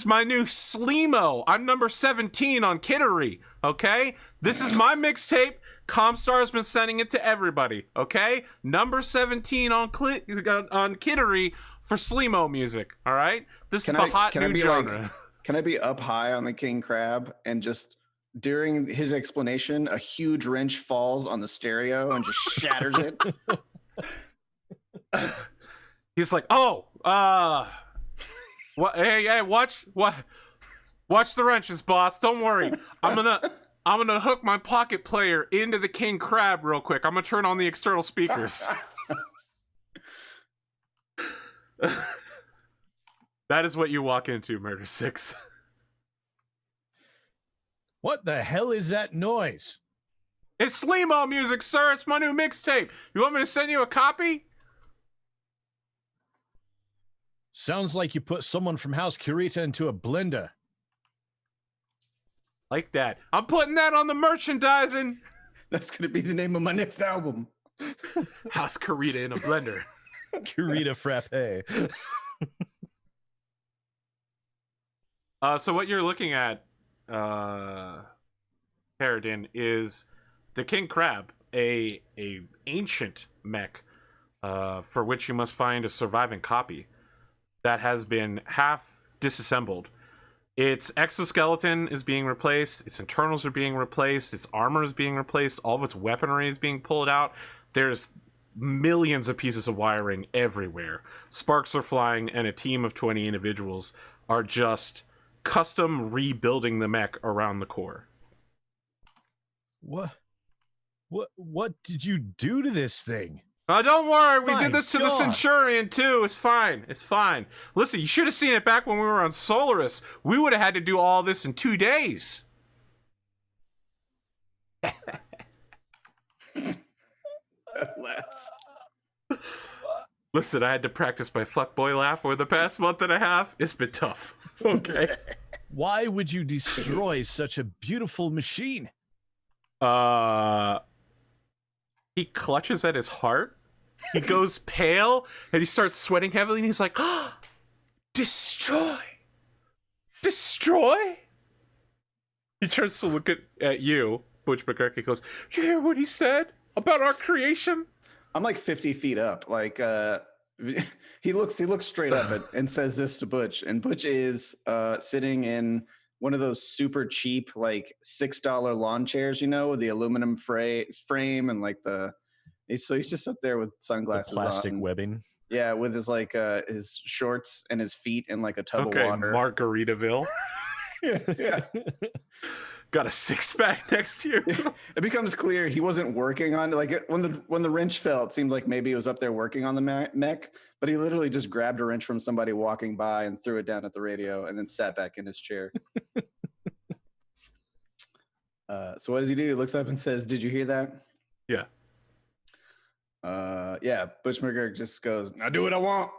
my new Sleemo. I'm number 17 on Kittery. Okay, this is my mixtape. Comstar's been sending it to everybody. Okay, number 17 on Kittery for Sleemo music. All right, this is the hot new genre. Can I be up high on the king crab and just during his explanation, a huge wrench falls on the stereo and just shatters it? He's like, oh, what? Hey, watch the wrenches, boss. Don't worry. I'm gonna hook my pocket player into the king crab real quick. I'm gonna turn on the external speakers. That is what you walk into, Murder 6. What the hell is that noise? It's Sleemo music, sir. It's my new mixtape. You want me to send you a copy? Sounds like you put someone from House Kurita into a blender. Like that. I'm putting that on the merchandising. That's going to be the name of my next album. House Kurita in a blender. Kurita frappe. So what you're looking at, Paradin, is the king crab. a ancient mech for which you must find a surviving copy that has been half disassembled. Its exoskeleton is being replaced, its internals are being replaced, its armor is being replaced, all of its weaponry is being pulled out. There's millions of pieces of wiring everywhere. Sparks are flying, and a team of 20 individuals are just custom rebuilding the mech around the core. What did you do to this thing? Oh, don't worry. We My did this to the God. Centurion, too. It's fine. It's fine. Listen, you should have seen it back when we were on Solaris. We would have had to do all this in 2 days. Laugh. Listen, I had to practice my fuckboy laugh for the past month and a half. It's been tough. Okay. Why would you destroy such a beautiful machine? He clutches at his heart. He goes pale and he starts sweating heavily and he's like, "Ah, destroy. Destroy?" He turns to look at you, Butch McGurk. He goes, "Did you hear what he said about our creation?" I'm like 50 feet up. Like he looks straight up and says this to Butch, and Butch is sitting in one of those super cheap like $6 lawn chairs, you know, with the aluminum frame and like he's just up there with sunglasses, The plastic on. webbing. Yeah, with his like his shorts and his feet in like a tub of water. Margaritaville. Yeah. Got a six-pack next to you. It becomes clear he wasn't working on like when the wrench fell. It seemed like maybe he was up there working on the mech, but he literally just grabbed a wrench from somebody walking by and threw it down at the radio, and then sat back in his chair. So what does he do? He looks up and says, "Did you hear that?" Yeah. Yeah. Butch McGurk just goes, "I do what I want."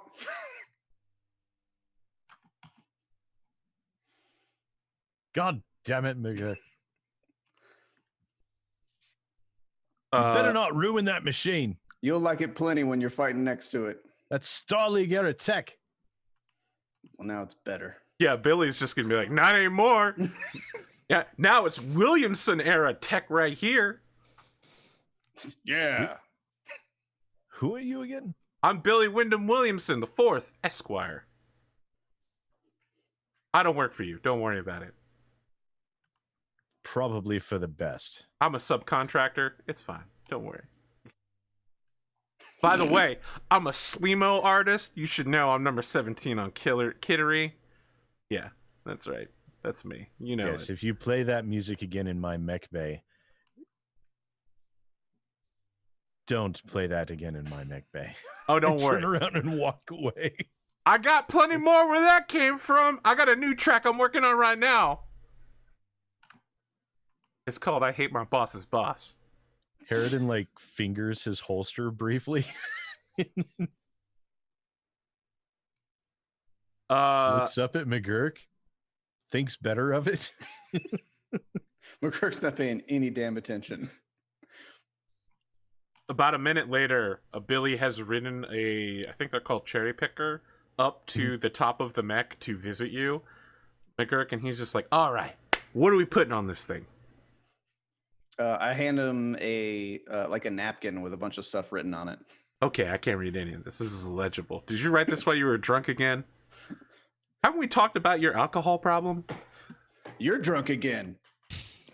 God damn it, McGurk. Uh, Better not ruin that machine. You'll like it plenty when you're fighting next to it. That's Starleague Aerodynamic. Well, now it's better. yeah, Billy's just gonna be like, "Not anymore." Yeah, now it's Williamson era tech right here. Yeah. Who are you again? I'm Billy Wyndham Williamson, the 4th Esquire. I don't work for you. Don't worry about it. Probably for the best. I'm a subcontractor. It's fine. Don't worry. By the way, I'm a Sleemo artist. You should know I'm number 17 on Kittery. Yeah, that's right. That's me. You know Yes, it. if you play that music again in my mech bay, don't play that again in my mech bay. Oh, don't worry. Turn around and walk away. I got plenty more where that came from. I got a new track I'm working on right now. It's called "I Hate My Boss's Boss." Harridan like fingers his holster briefly. Looks up at McGurk, thinks better of it. McGurk's not paying any damn attention. About a minute later, Billy has ridden I think they're called cherry picker, up to the top of the mech to visit you, McGurk, and he's just like, "All right, what are we putting on this thing?" I hand him a napkin with a bunch of stuff written on it. Okay, I can't read any of this. This is illegible. Did you write this while you were drunk again? Haven't we talked about your alcohol problem? You're drunk again.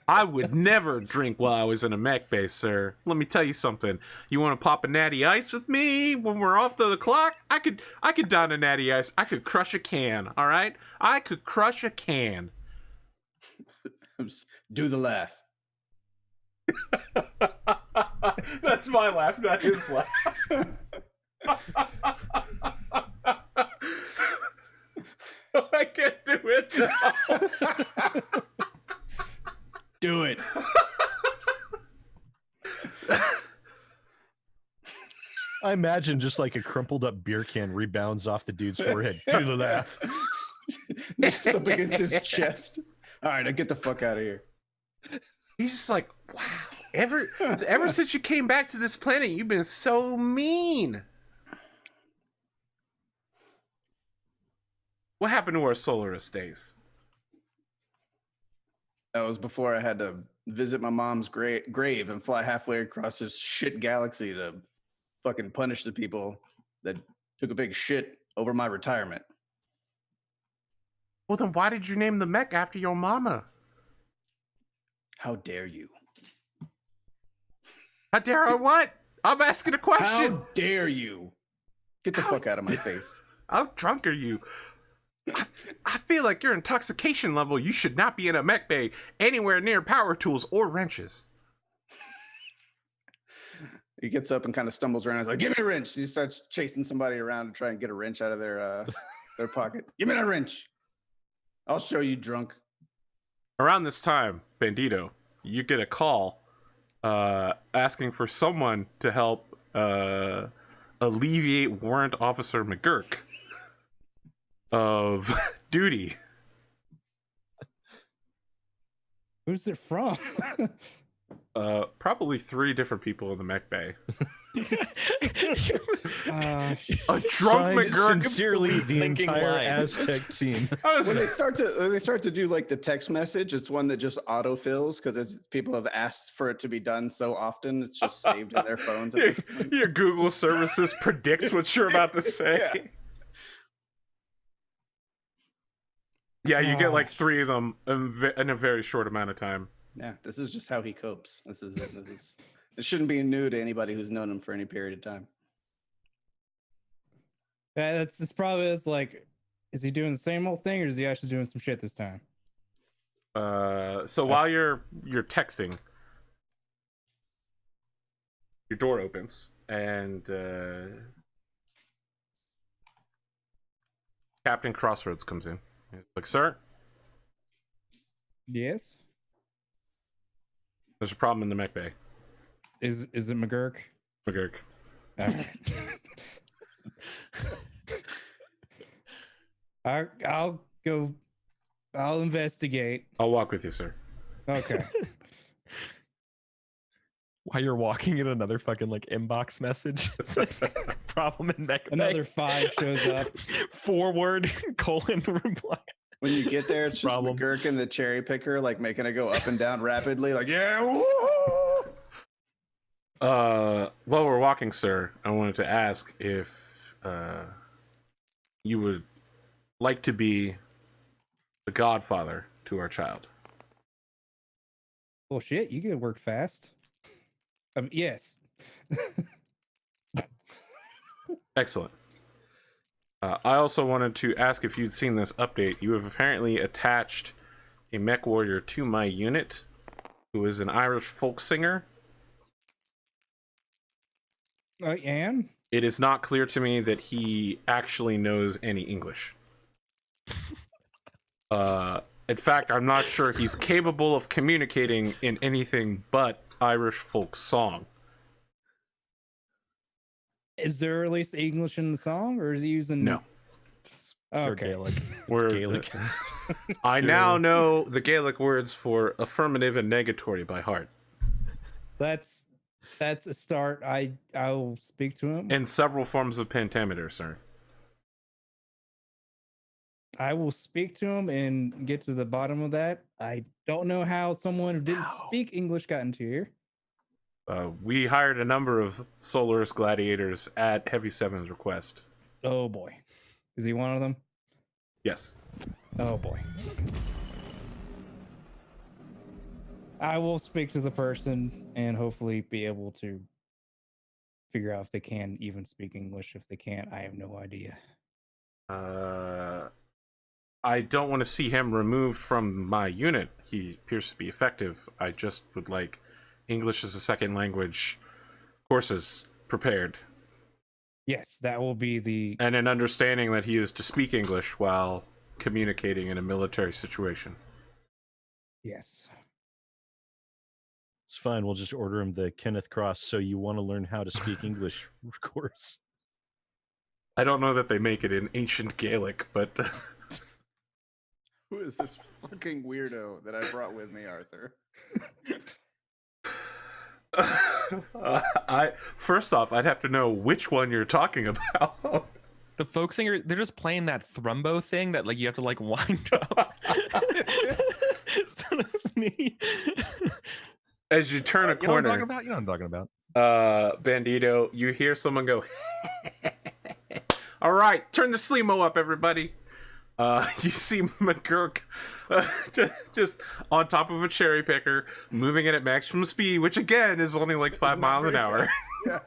I would never drink while I was in a mech base, sir. Let me tell you something. You want to pop a natty ice with me when we're off the clock? I could down a natty ice. I could crush a can, all right? I could crush a can. Do the laugh. That's my laugh, not his laugh. I can't do it now. Do it. I imagine just like a crumpled up beer can rebounds off the dude's forehead. Do the laugh. Just up against his chest. All right, I get the fuck out of here. He's just like, wow. Ever since you came back to this planet, you've been so mean. What happened to our Solaris days? That was before I had to visit my mom's grave and fly halfway across this shit galaxy to fucking punish the people that took a big shit over my retirement. Well, then why did you name the mech after your mama? How dare you? How dare I what? I'm asking a question. How dare you? Get the fuck out of my face. How drunk are you? I feel like your intoxication level, you should not be in a mech bay anywhere near power tools or wrenches. He gets up and kind of stumbles around. He's like, give me a wrench. He starts chasing somebody around to try and get a wrench out of their pocket. Give me that wrench. I'll show you, drunk. Around this time, Bandito, you get a call asking for someone to help alleviate Warrant Officer McGurk of duty. Who's it from? Probably 3 different people in the mech bay. Uh, A drunk McGurk. Sincerely, the Linking entire lines. Aztec team. When they start to do like the text message, it's one that just autofills because people have asked for it to be done so often. It's just saved in their phones. At this point. Your Google services predicts what you're about to say. Yeah, you get like 3 of them in a very short amount of time. Yeah, this is just how he copes. This shouldn't be new to anybody who's known him for any period of time. yeah, it's probably it's like, is he doing the same old thing or is he actually doing some shit this time? So while you're texting, your door opens and Captain Crossroads comes in. He's like, "Sir, Yes. there's a problem in the mech bay." Is it McGurk? McGurk. Okay. I'll go. I'll investigate. I'll walk with you, sir. Okay. While you're walking in, another fucking like inbox message. Problem in Mech. Another 5 shows up. Forward : reply. When you get there, it's just Problem. McGurk and the cherry picker, like making it go up and down rapidly, like, yeah. Woo! While we're walking, sir, I wanted to ask if you would like to be the godfather to our child. Well, shit, you could work fast. Yes. Excellent. I also wanted to ask if you'd seen this update. You have apparently attached a mech warrior to my unit who is an Irish folk singer. And It is not clear to me that he actually knows any English. In fact, I'm not sure he's capable of communicating in anything but Irish folk song. is there at least English in the song, or is he using? No. Pure Okay. Gaelic. Gaelic. I now know the Gaelic words for affirmative and negatory by heart. That's a start. I'll speak to him. And several forms of pentameter, sir. I will speak to him and get to the bottom of that. I don't know how someone who didn't speak English got into here. We hired a number of Solaris gladiators at Heavy Seven's request. Oh boy. Is he one of them? Yes. Oh boy. I will speak to the person and hopefully be able to figure out if they can even speak English. If they can't, I have no idea. I don't want to see him removed from my unit. He appears to be effective. I just would like English as a second language courses prepared. Yes, that will be the... And an understanding that he is to speak English while communicating in a military situation. Yes. It's fine. We'll just order him the Kenneth Cross So You Want to Learn How to Speak English course. I don't know that they make it in ancient Gaelic, but... Who is this fucking weirdo that I brought with me, Arthur? First off, I'd have to know which one you're talking about. The folk singer, they're just playing that thrumbo thing that like you have to like wind up. So this As you turn a You know what I'm corner, talking about? You know what I'm talking about. Bandito, you hear someone go, all right, turn the Slimo up, everybody. You see McGurk just on top of a cherry picker, moving it at maximum speed, which again is only like 5 miles an hour. Yeah.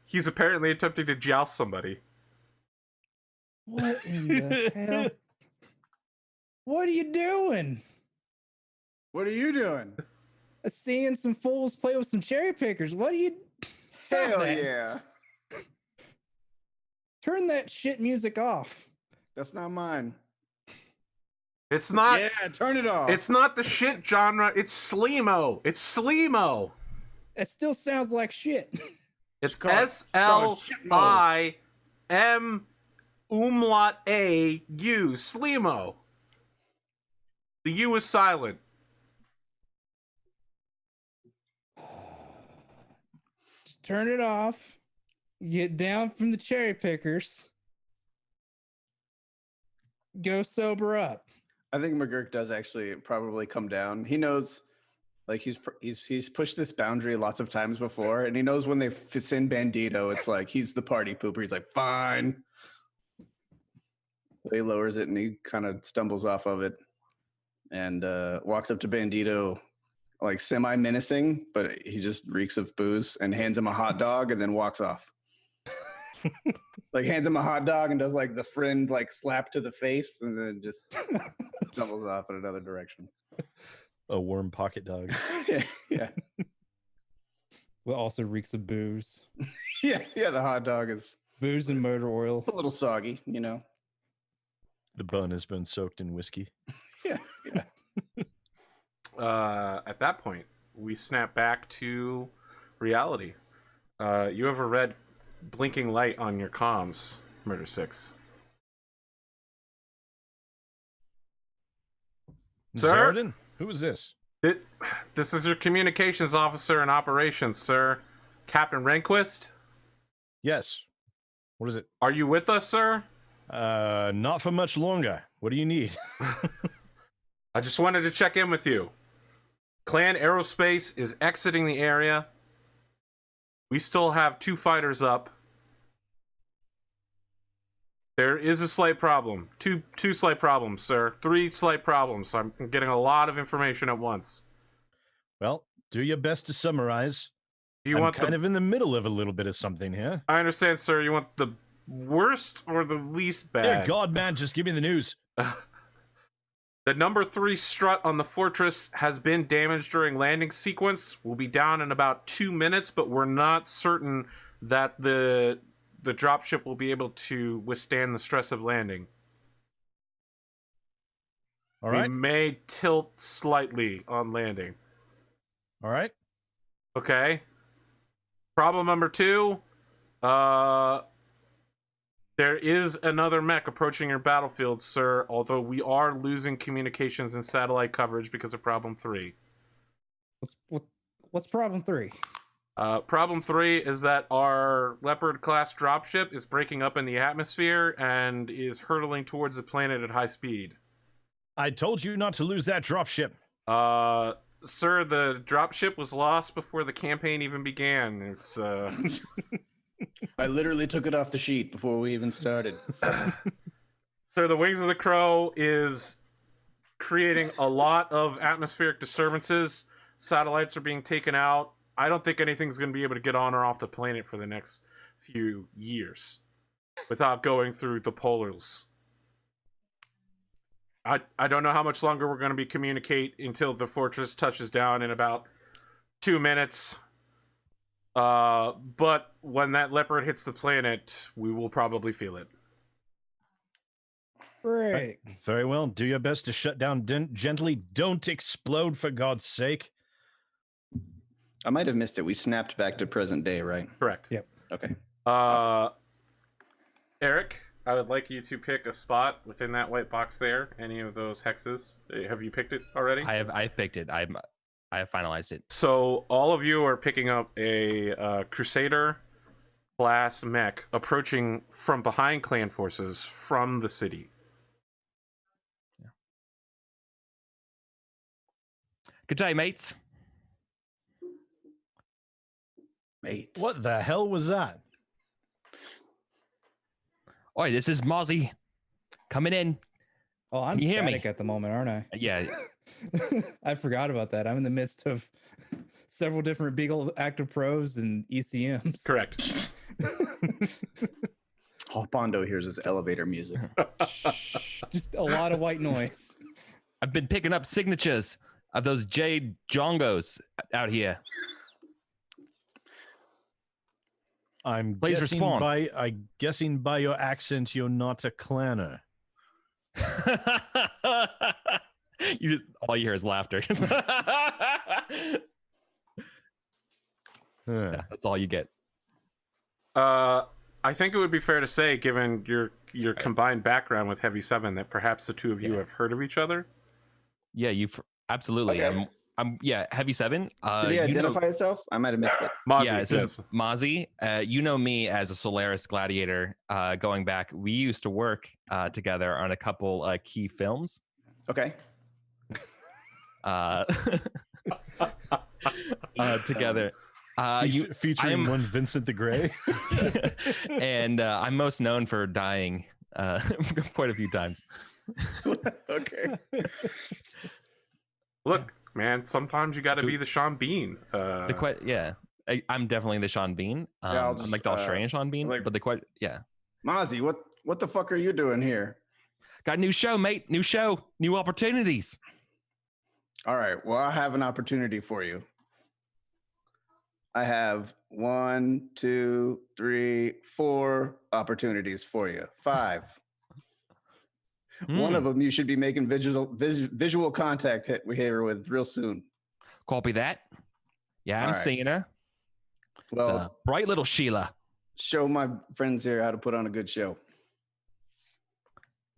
He's apparently attempting to joust somebody. What in the hell? What are you doing? What are you doing? Seeing some fools play with some cherry pickers. What are you? Stop Hell that. yeah. Turn that shit music off. That's not mine. It's not. Yeah, turn it off. It's not the shit genre. It's Slimo. It's Slimo. It still sounds like shit. It's call it SLIM umlaut AU. Slimo. The U is silent. Just turn it off. Get down from the cherry pickers. Go sober up. I think McGurk does actually probably come down. He knows, like he's pushed this boundary lots of times before, and he knows when they send Bandito, it's like he's the party pooper. He's like, fine. He lowers it and he kind of stumbles off of it, and walks up to Bandito, like semi-menacing, but he just reeks of booze, and hands him a hot dog, and then walks off. Like hands him a hot dog and does like the friend like slap to the face, and then just stumbles off in another direction. A warm pocket dog. Yeah. Well, also reeks of booze. Yeah. The hot dog is Booze and motor oil. a little soggy, you know. The bun has been soaked in whiskey. Yeah. At that point, we snap back to reality. You have a red blinking light on your comms, Murder 6. Sir? Zardin? Who is this? This is your communications officer in operations, sir. Captain Rehnquist? Yes. What is it? Are you with us, sir? Not for much longer. What do you need? I just wanted to check in with you. Clan Aerospace is exiting the area. We still have 2 fighters up. There is a slight problem. Two slight problems, sir. 3 slight problems. I'm getting a lot of information at once. Well, do your best to summarize. Do you I'm want kind of in the middle of a little bit of something here. I understand, sir. You want the worst or the least bad? Dear God, man, just give me the news. The number 3 strut on the fortress has been damaged during landing sequence. We'll be down in about 2 minutes, but we're not certain that the dropship will be able to withstand the stress of landing. All right. We may tilt slightly on landing. All right. Okay. Problem number 2. There is another mech approaching your battlefield, sir, although we are losing communications and satellite coverage because of problem 3. What's problem 3? Problem 3 is that our Leopard-class dropship is breaking up in the atmosphere and is hurtling towards the planet at high speed. I told you not to lose that dropship. Sir, the dropship was lost before the campaign even began. It's, I literally took it off the sheet before we even started. Sir, the Wings of the Crow is creating a lot of atmospheric disturbances. Satellites are being taken out. I don't think anything's going to be able to get on or off the planet for the next few years without going through the polars. I don't know how much longer we're going to be communicate until the fortress touches down in about 2 minutes. But when that leopard hits the planet, we will probably feel it. Great. Very well. Do your best to shut down gently. Don't explode, for God's sake. I might have missed it. We snapped back to present day, right? Correct. Yep. Okay. Eric, I would like you to pick a spot within that white box there. Any of those hexes. Have you picked it already? I've picked it. I have finalized it. So all of you are picking up a Crusader class mech approaching from behind clan forces from the city. Good day, mates. Mates. What the hell was that? Oi, this is Mozzie. Coming in. Oh, I'm Can you hear me? static at the moment, aren't I? Yeah. I forgot about that. I'm in the midst of several different Beagle Active Pros and ECMs. Correct. All Pondo hears is elevator music. Just a lot of white noise. I've been picking up signatures of those Jade Jongos out here. I'm Please guessing respond. guessing by your accent, you're not a clanner. You just all you hear is laughter. Yeah, that's all you get. I think it would be fair to say, given your combined background with Heavy 7, that perhaps the two of you have heard of each other. Yeah, absolutely. Okay. I'm Heavy 7. Did he identify himself? I might have missed it. Mozzie, Yeah, it says yes. Mozzie. You know me as a Solaris gladiator. Going back, we used to work together on a couple key films. Okay. Together. Featuring one Vincent the Gray. And I'm most known for dying quite a few times. Okay. Look, man, sometimes you got to be the Sean Bean. I'm definitely the Sean Bean. Yeah, I'm like the Australian Sean Bean, but Mozzie, what the fuck are you doing here? Got a new show, mate. New show, new opportunities. All right. Well, I have an opportunity for you. I have 1, 2, 3, 4 opportunities for you. 5. One of them you should be making visual contact here with real soon. Copy that. Yeah, I'm All right. seeing her. Well, Bright little Sheila. show my friends here how to put on a good show.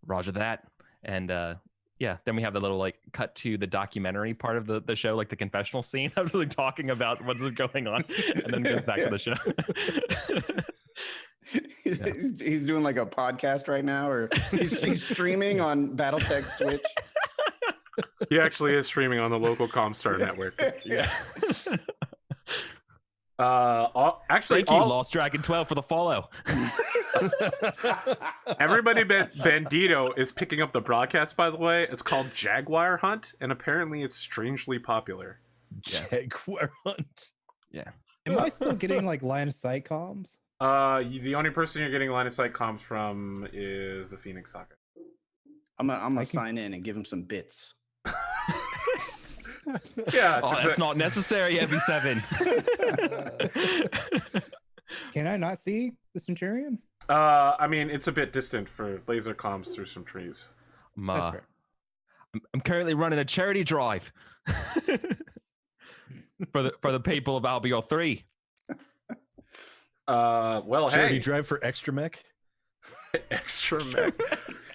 Roger that. And then we have the little like cut to the documentary part of the show, like the confessional scene. I was like talking about what's going on, and then goes back to the show. He's doing like a podcast right now, or he's streaming on Battletech Switch. He actually is streaming on the local Comstar network. Yeah. Actually, Thank you, Lost Dragon 12, for the follow. Everybody but Bandito is picking up the broadcast, by the way. It's called Jaguar Hunt, and apparently it's strangely popular. Jaguar Hunt. Yeah. Am I still getting like line of sight comms? The only person you're getting line of sight comms from is the Phoenix Soccer. I'm gonna sign in and give him some bits. Yeah, that's not necessary, Heavy 7. Can I not see the Centurion? I mean, it's a bit distant for laser comms through some trees. That's fair. I'm currently running a charity drive for the people of Albion 3. Well, Charity hey, drive for Extra Mech. Extra Mech.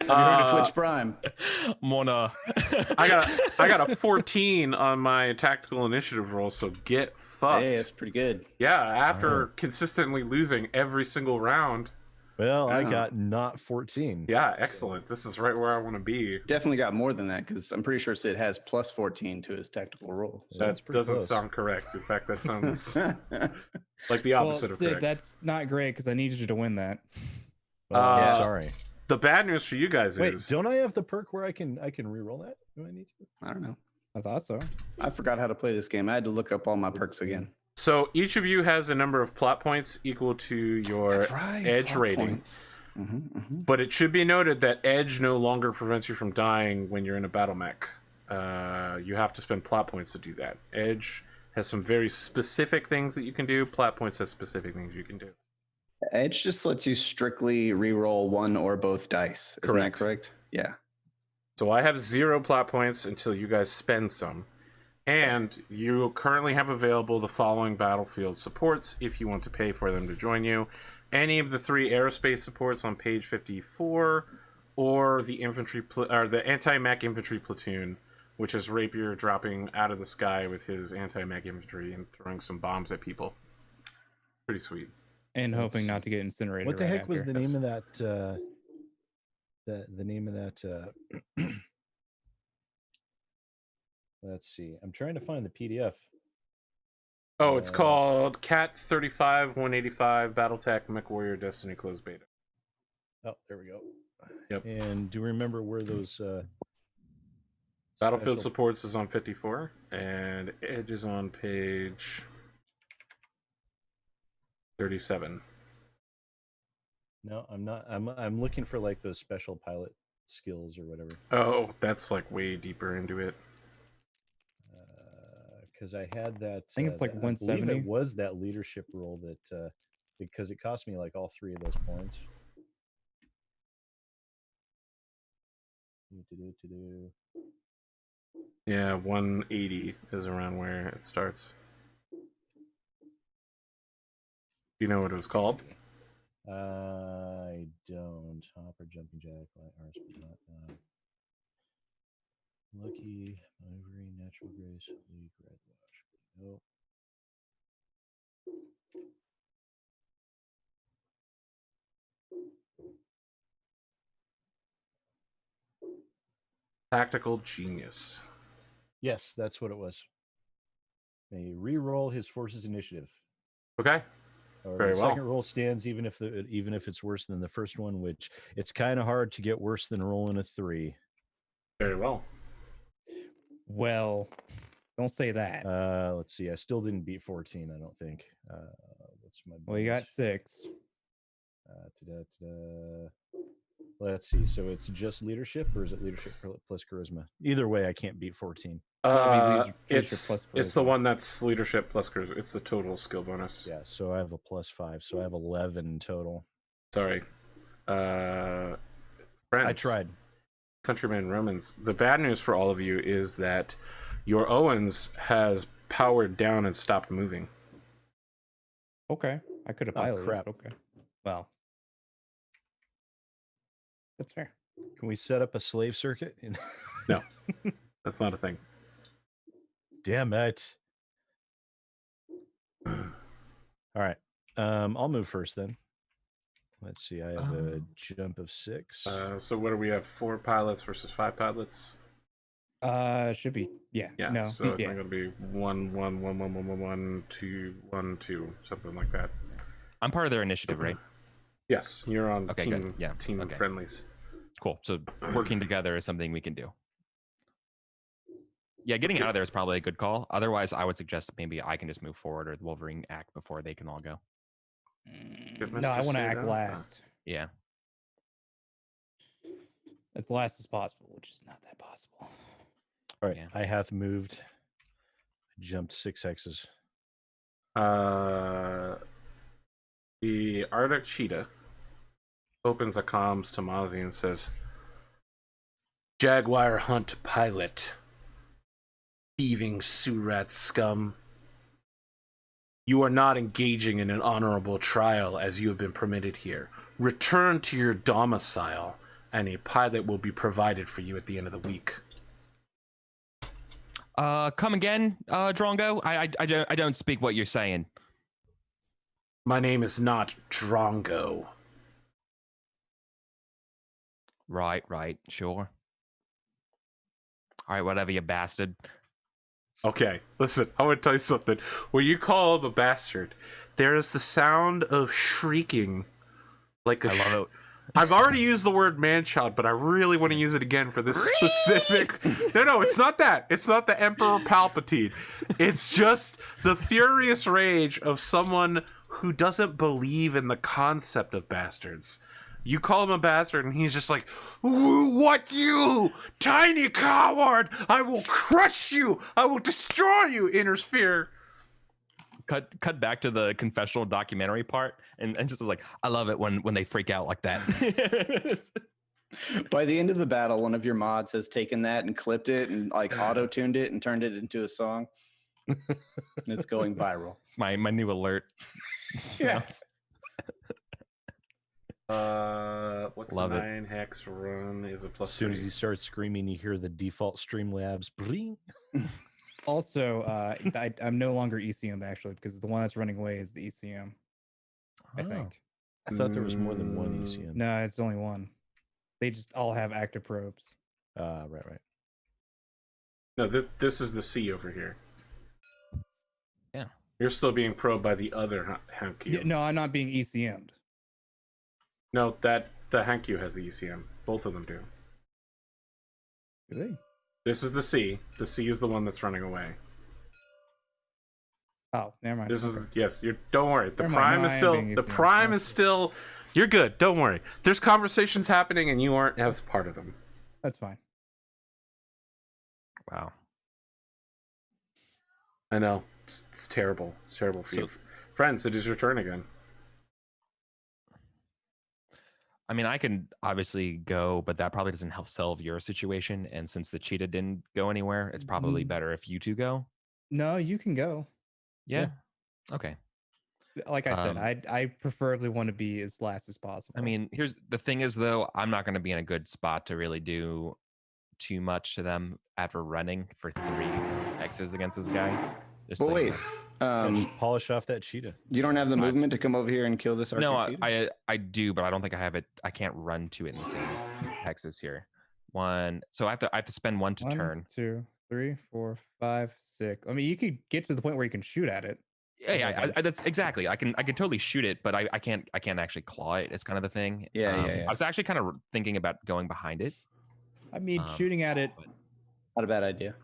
You heard of Twitch Prime? Mona. I got a 14 on my tactical initiative roll, so get fucked. Hey, that's pretty good. Yeah, after consistently losing every single round. Well, I got not 14. Yeah, excellent. This is right where I want to be. Definitely got more than that, because I'm pretty sure Sid has plus 14 to his tactical roll. So That that's pretty doesn't close. sound correct. In fact, that sounds like the opposite of Sid, correct. that's not great because I needed you to win that. Oh, I'm Yeah. sorry. The bad news for you guys Wait, is don't I have the perk where I can re-roll that? Do I need to? I don't know. I thought so. I forgot how to play this game. I had to look up all my perks again. so each of you has a number of plot points equal to your edge plot rating. points. But it should be noted that edge no longer prevents you from dying when you're in a battle mech. You have to spend plot points to do that. Edge has some very specific things that you can do. Plot points have specific things you can do. Edge just lets you strictly re-roll one or both dice. Isn't that correct? Yeah. So I have 0 plot points until you guys spend some. And you currently have available the following battlefield supports if you want to pay for them to join you. Any of the 3 aerospace supports on page 54, or the the anti-mech infantry platoon, which is Rapier dropping out of the sky with his anti-mech infantry and throwing some bombs at people. Pretty sweet. And hoping not to get incinerated. What the right heck was after. the name of that? The name of that Let's see. I'm trying to find the PDF. Oh, it's called Cat 35 185 Battletech Mechwarrior Destiny closed beta. Oh, there we go. Yep. And do you remember where those Battlefield special- Supports is on 54, and Edge is on page 37. No, I'm not. I'm looking for like those special pilot skills or whatever. Oh, that's like way deeper into it. Because I had that. I think it's like I believe 170. it was that leadership role that because it cost me like all 3 of those points. Yeah, 180 is around where it starts. Do you know what it was called? I don't. Hopper, jumping jack, light arse, lucky, maneuvering, natural grace, league, red wash. Nope. Tactical Genius. Yes, that's what it was. May re-roll his forces initiative. Okay. Or Very the well. second roll stands even if it's worse than the first one, which it's kind of hard to get worse than rolling a 3. Very well. Well, don't say that. Let's see. I still didn't beat 14. I don't think. What's my? Well, you got bonus? 6. Let's see. So it's just leadership, or is it leadership plus charisma? Either way, I can't beat 14. leadership It's plus the charisma. one that's leadership plus charisma. It's the total skill bonus. Yeah. So I have a +5. So I have 11 total. Sorry. Friends. I tried. Countrymen Romans. The bad news for all of you is that your Owens has powered down and stopped moving. Okay, I could have Oh, piloted. crap. Okay, well, that's fair. Can we set up a slave circuit? No, that's not a thing. Damn it. All right. I'll move first then. Let's see. I have a jump of 6. So what do we have? 4 pilots versus 5 pilots? Should be. Yeah. Yeah. No. So I think yeah. it'll be 1 1 1 1 1 1 1 2 1 2, something like that. I'm part of their initiative, right? Yes, you're on Okay, team good. Yeah, team okay. friendlies. Cool. So working together is something we can do. Yeah, getting out of there is probably a good call. Otherwise, I would suggest maybe I can just move forward or the Wolverine act before they can all go. No, I want to act last. Yeah. As last as possible, which is not that possible. All right. Yeah. I have moved. I jumped 6 hexes. The Arctic Cheetah opens a comms to Mozzie and says, Jaguar Hunt pilot, thieving Surat scum. You are not engaging in an honorable trial as you have been permitted here. Return to your domicile, and a pilot will be provided for you at the end of the week. Come again, Drongo? I don't speak what you're saying. My name is not Drongo. Right, sure. All right, whatever, you bastard. Okay, listen, I want to tell you something. When you call him a bastard, there is the sound of shrieking. Like a I love it. I've already used the word man-child, but I really want to use it again for this specific... No, it's not that. It's not the Emperor Palpatine. It's just the furious rage of someone who doesn't believe in the concept of bastards. You call him a bastard, and he's just like, what you? Tiny coward! I will crush you! I will destroy you! Inner sphere. Cut back to the confessional documentary part, and just like, I love it when they freak out like that. By the end of the battle, one of your mods has taken that and clipped it and like auto-tuned it and turned it into a song. And it's going viral. It's my new alert. Yes. What's Love the it. 9 hex run is a plus As soon 3. as he starts screaming, you hear the default Streamlabs bling. Also, I'm no longer ECM actually because the one that's running away is the ECM. I Oh. think. I thought there was more than one E ECM. No, it's only one. They just all have active probes. Right. No, this is the C over here. Yeah. You're still being probed by the other Hankyu. No, I'm not being ECM'd. No, the Hankyu has the ECM. Both of them do. Do they? This is the C. The C is the one that's running away. Oh, never mind. This Okay. is yes. Don't worry. The Never mind. prime No, is I am still being the ECM. prime is That's still. You're good. Don't worry. There's conversations happening, and you aren't as part of them. That's fine. Wow. I know. It's terrible. It's terrible for So- you. Friends, it is your turn again. I mean, I can obviously go, but that probably doesn't help solve your situation. And since the cheetah didn't go anywhere, it's probably better if you two go. No, you can go. Yeah. Okay. Like I said, Um, I preferably want to be as last as possible. I mean, here's the thing is though, I'm not going to be in a good spot to really do too much to them after running for 3 X's against this guy. Just But so you wait, know. Just polish off that cheetah. you don't have the No, it's- movement to come over here and kill this Arctic No, cheetah? I do, but I don't think I have it. I can't run to it in the same hexes here. So I have to spend 1 to 1, turn. 2, 3, 4, 5, 6. I mean, you could get to the point where you can shoot at it. Yeah, that's exactly. I can totally shoot it, but I can't actually claw it. It's kind of the thing. Yeah. I was actually kind of thinking about going behind it. I mean, Um, shooting at it. Not a bad idea.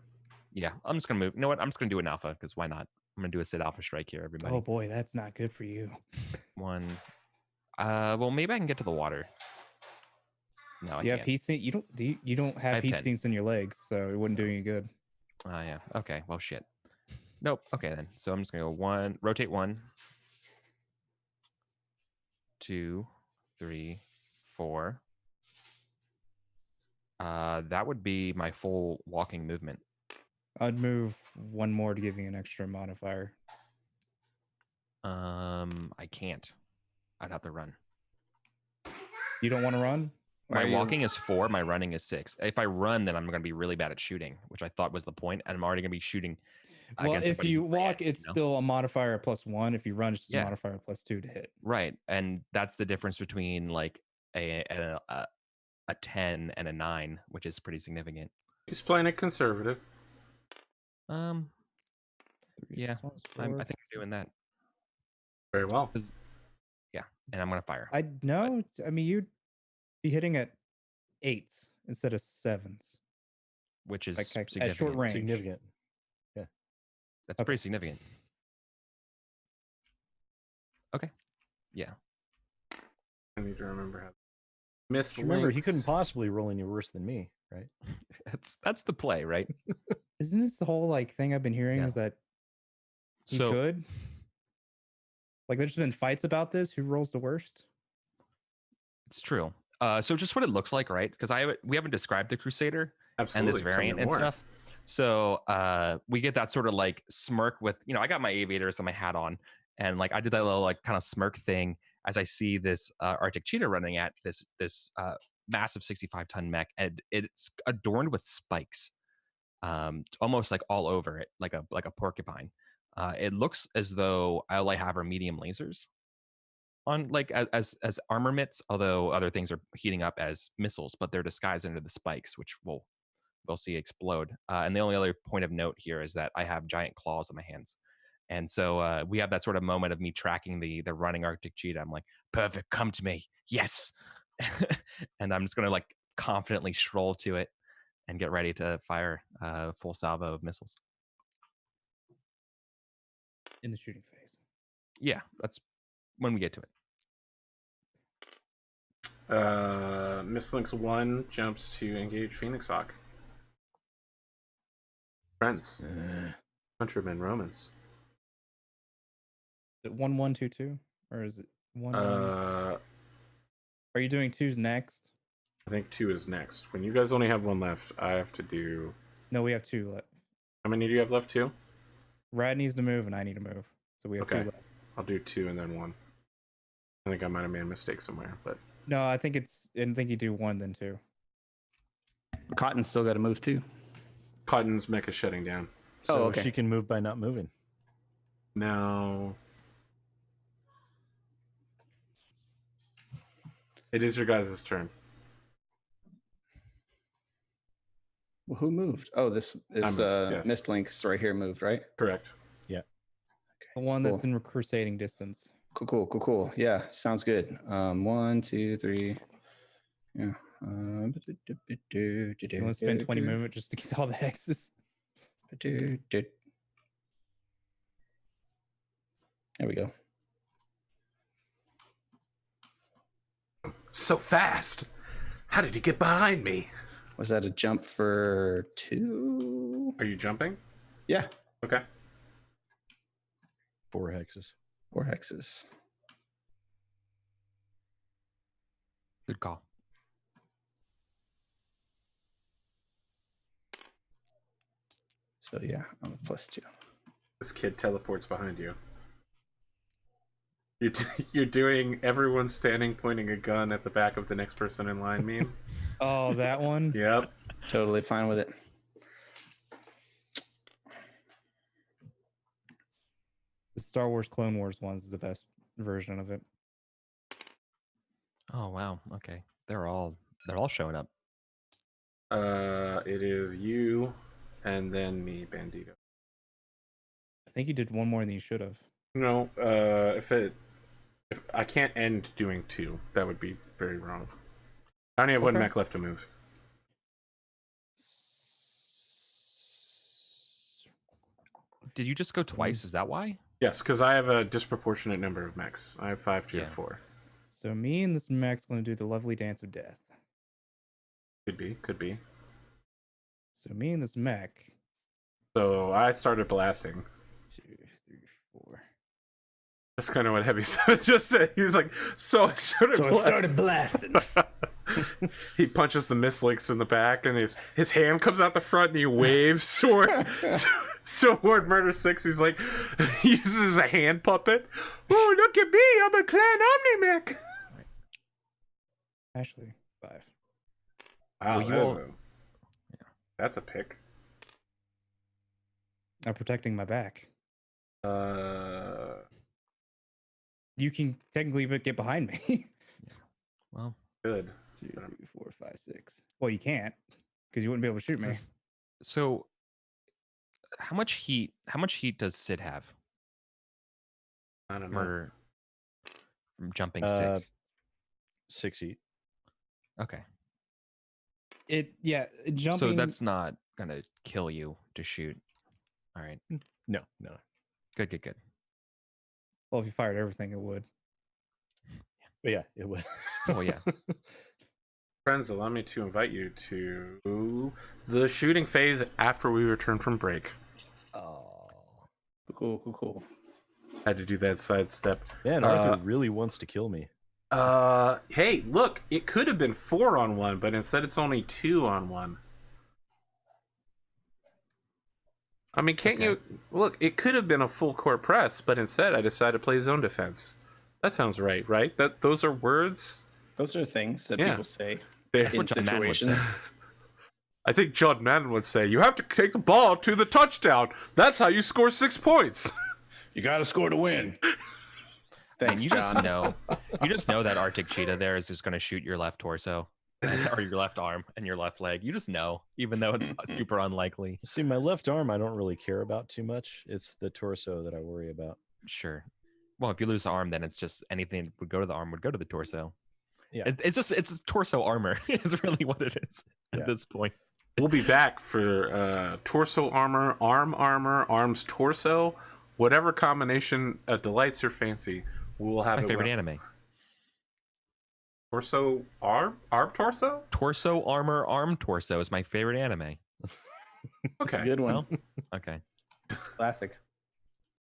Yeah, I'm just gonna move. You know what? I'm just gonna do an alpha because why not? I'm gonna do a SidAlpha strike here, everybody. Oh boy, that's not good for you. 1. Well, maybe I can get to the water. No, I You have can't. heat sink. You don't I have have heat 10. sinks in your legs, so it wouldn't do any good. Oh yeah. Okay. Well, shit. Nope. Okay then. So I'm just gonna go rotate 1, 2, 3, 4. That would be my full walking movement. I'd move 1 more to give you an extra modifier. I can't. I'd have to run. You don't want to run? My walking is 4. My running is 6. If I run, then I'm going to be really bad at shooting, which I thought was the point. And I'm already going to be shooting. Well, against if somebody you who walk, ran, it's still a modifier of +1. If you run, it's just Yeah. a modifier of +2 to hit. Right, and that's the difference between like a 10 and a 9, which is pretty significant. He's playing it conservative. Yeah, I think I'm doing that. Very well. Yeah, and I'm gonna fire. I know. I mean, you'd be hitting at 8s instead of 7s. Which is Like, significant. at short range. Significant. That's pretty significant. Okay. Yeah. I need to remember how. Miss. Remember, he couldn't possibly roll any worse than me, right? That's the play, right? Isn't this the whole like thing I've been hearing Yeah. is that he So could? Like, there's been fights about this. Who rolls the worst? it's true. So just what it looks like, right? Because we haven't described the Crusader Absolutely. and this Tell me variant and more. stuff. So we get that sort of like smirk with, I got my aviators and my hat on, and like I did that little like kind of smirk thing as I see this Arctic cheetah running at this massive 65-ton mech, and it's adorned with spikes, almost like all over it, like a porcupine. It looks as though all I have are medium lasers on like as armor mitts, although other things are heating up as missiles, but they're disguised under the spikes, which we'll see explode. And the only other point of note here is that I have giant claws on my hands. And so we have that sort of moment of me tracking the running Arctic cheetah. I'm like, perfect, come to me. Yes. And I'm just going to like confidently stroll to it and get ready to fire a full salvo of missiles. In the shooting phase. Yeah, that's when we get to it. Miss Lynx 1 jumps to engage Phoenix Hawk. Friends, countrymen, Romans. Is it 1, 1, 2, 2, or is it 1? I Are you doing 2s next? think 2 is next. When you guys only have 1 left, I have to do. No, we have 2 left. How many do you have left? 2. Rad needs to move, and I need to move. So we have 2 Okay. left. I'll do 2 and then 1. I think I might have made a mistake somewhere, but No, I think you do 1 then 2. Cotton's still got to move too. Cotton's mech is shutting down. So okay. she can move by not moving. No. It is your guys' turn. Who moved? Oh, this is yes. Mistlink's right here moved, right? Correct. The one that's Cool. in crusading distance. Cool. Yeah, sounds good. 1, 2, 3. Yeah. You want to spend 20 minutes just to get all the hexes? There we go. So fast. How did you get behind me? Was that a jump for 2? Are you jumping? Yeah. Okay. 4 hexes. 4 hexes. Good call. So yeah, I'm a +2. This kid teleports behind you. You're doing everyone standing pointing a gun at the back of the next person in line meme. Oh, that one? Yep. Totally fine with it. The Star Wars Clone Wars one's the best version of it. Oh wow. Okay. They're all showing up. It is you, and then me, Bandito. I think you did one more than you should have. No, if I can't end doing 2, that would be very wrong. I only have one Okay. mech left to move. Did you just go twice? Is that why? Yes, because I have a disproportionate number of mechs. I have 5 to Yeah. 4. So me and this mech's going to do the lovely dance of death. Could be. So me and this mech. So I started blasting. 2, 3, 4. That's kind of what Heavy just said. He's like, so I started blasting. He punches the Mistlinks in the back, and his hand comes out the front, and he waves toward Murder 6. He's like, he uses a hand puppet. Oh, look at me! I'm a Clan Omni-Mech! Actually, 5. Wow, Well, that's a pick. I'm protecting my back. Uh, You can technically get behind me. Well, good. 2, 3, 4, 5, 6. Well, you can't because you wouldn't be able to shoot me. so how much heat does Sid have? I don't know. From jumping 6. 6 heat. Okay. Jumping. So that's not gonna kill you to shoot. All right. No. Good. Well, if you fired everything, it would. But yeah, it would. Oh yeah. Friends, allow me to invite you to the shooting phase after we return from break. Oh. Cool. Had to do that sidestep. Man, Arthur really wants to kill me. Hey, look, it could have been 4-on-1, but instead it's only 2-on-1. I mean, can't you look? It could have been a full court press, but instead I decided to play zone defense. That sounds right? Those are words. Those are things that Yeah. people say That's in what John Madden would say. situations. I think John Madden would say, "You have to take the ball to the touchdown. That's how you score 6 points." You got to score to win. And Thanks, you John. just know that Arctic Cheetah there is just going to shoot your left torso or your left arm and your left leg. You just know, even though it's super unlikely. See, my left arm I don't really care about too much. It's the torso that I worry about. Sure. Well, if you lose the arm, then it's just anything that would go to the arm would go to the torso. Yeah. It's torso armor is really what it is Yeah. at this point. We'll be back for torso armor, arms torso, whatever combination delights your fancy. We'll have It's my it favorite well. anime. Torso arm torso. Torso armor arm torso is my favorite anime. Okay. Good one. Well, okay. It's classic.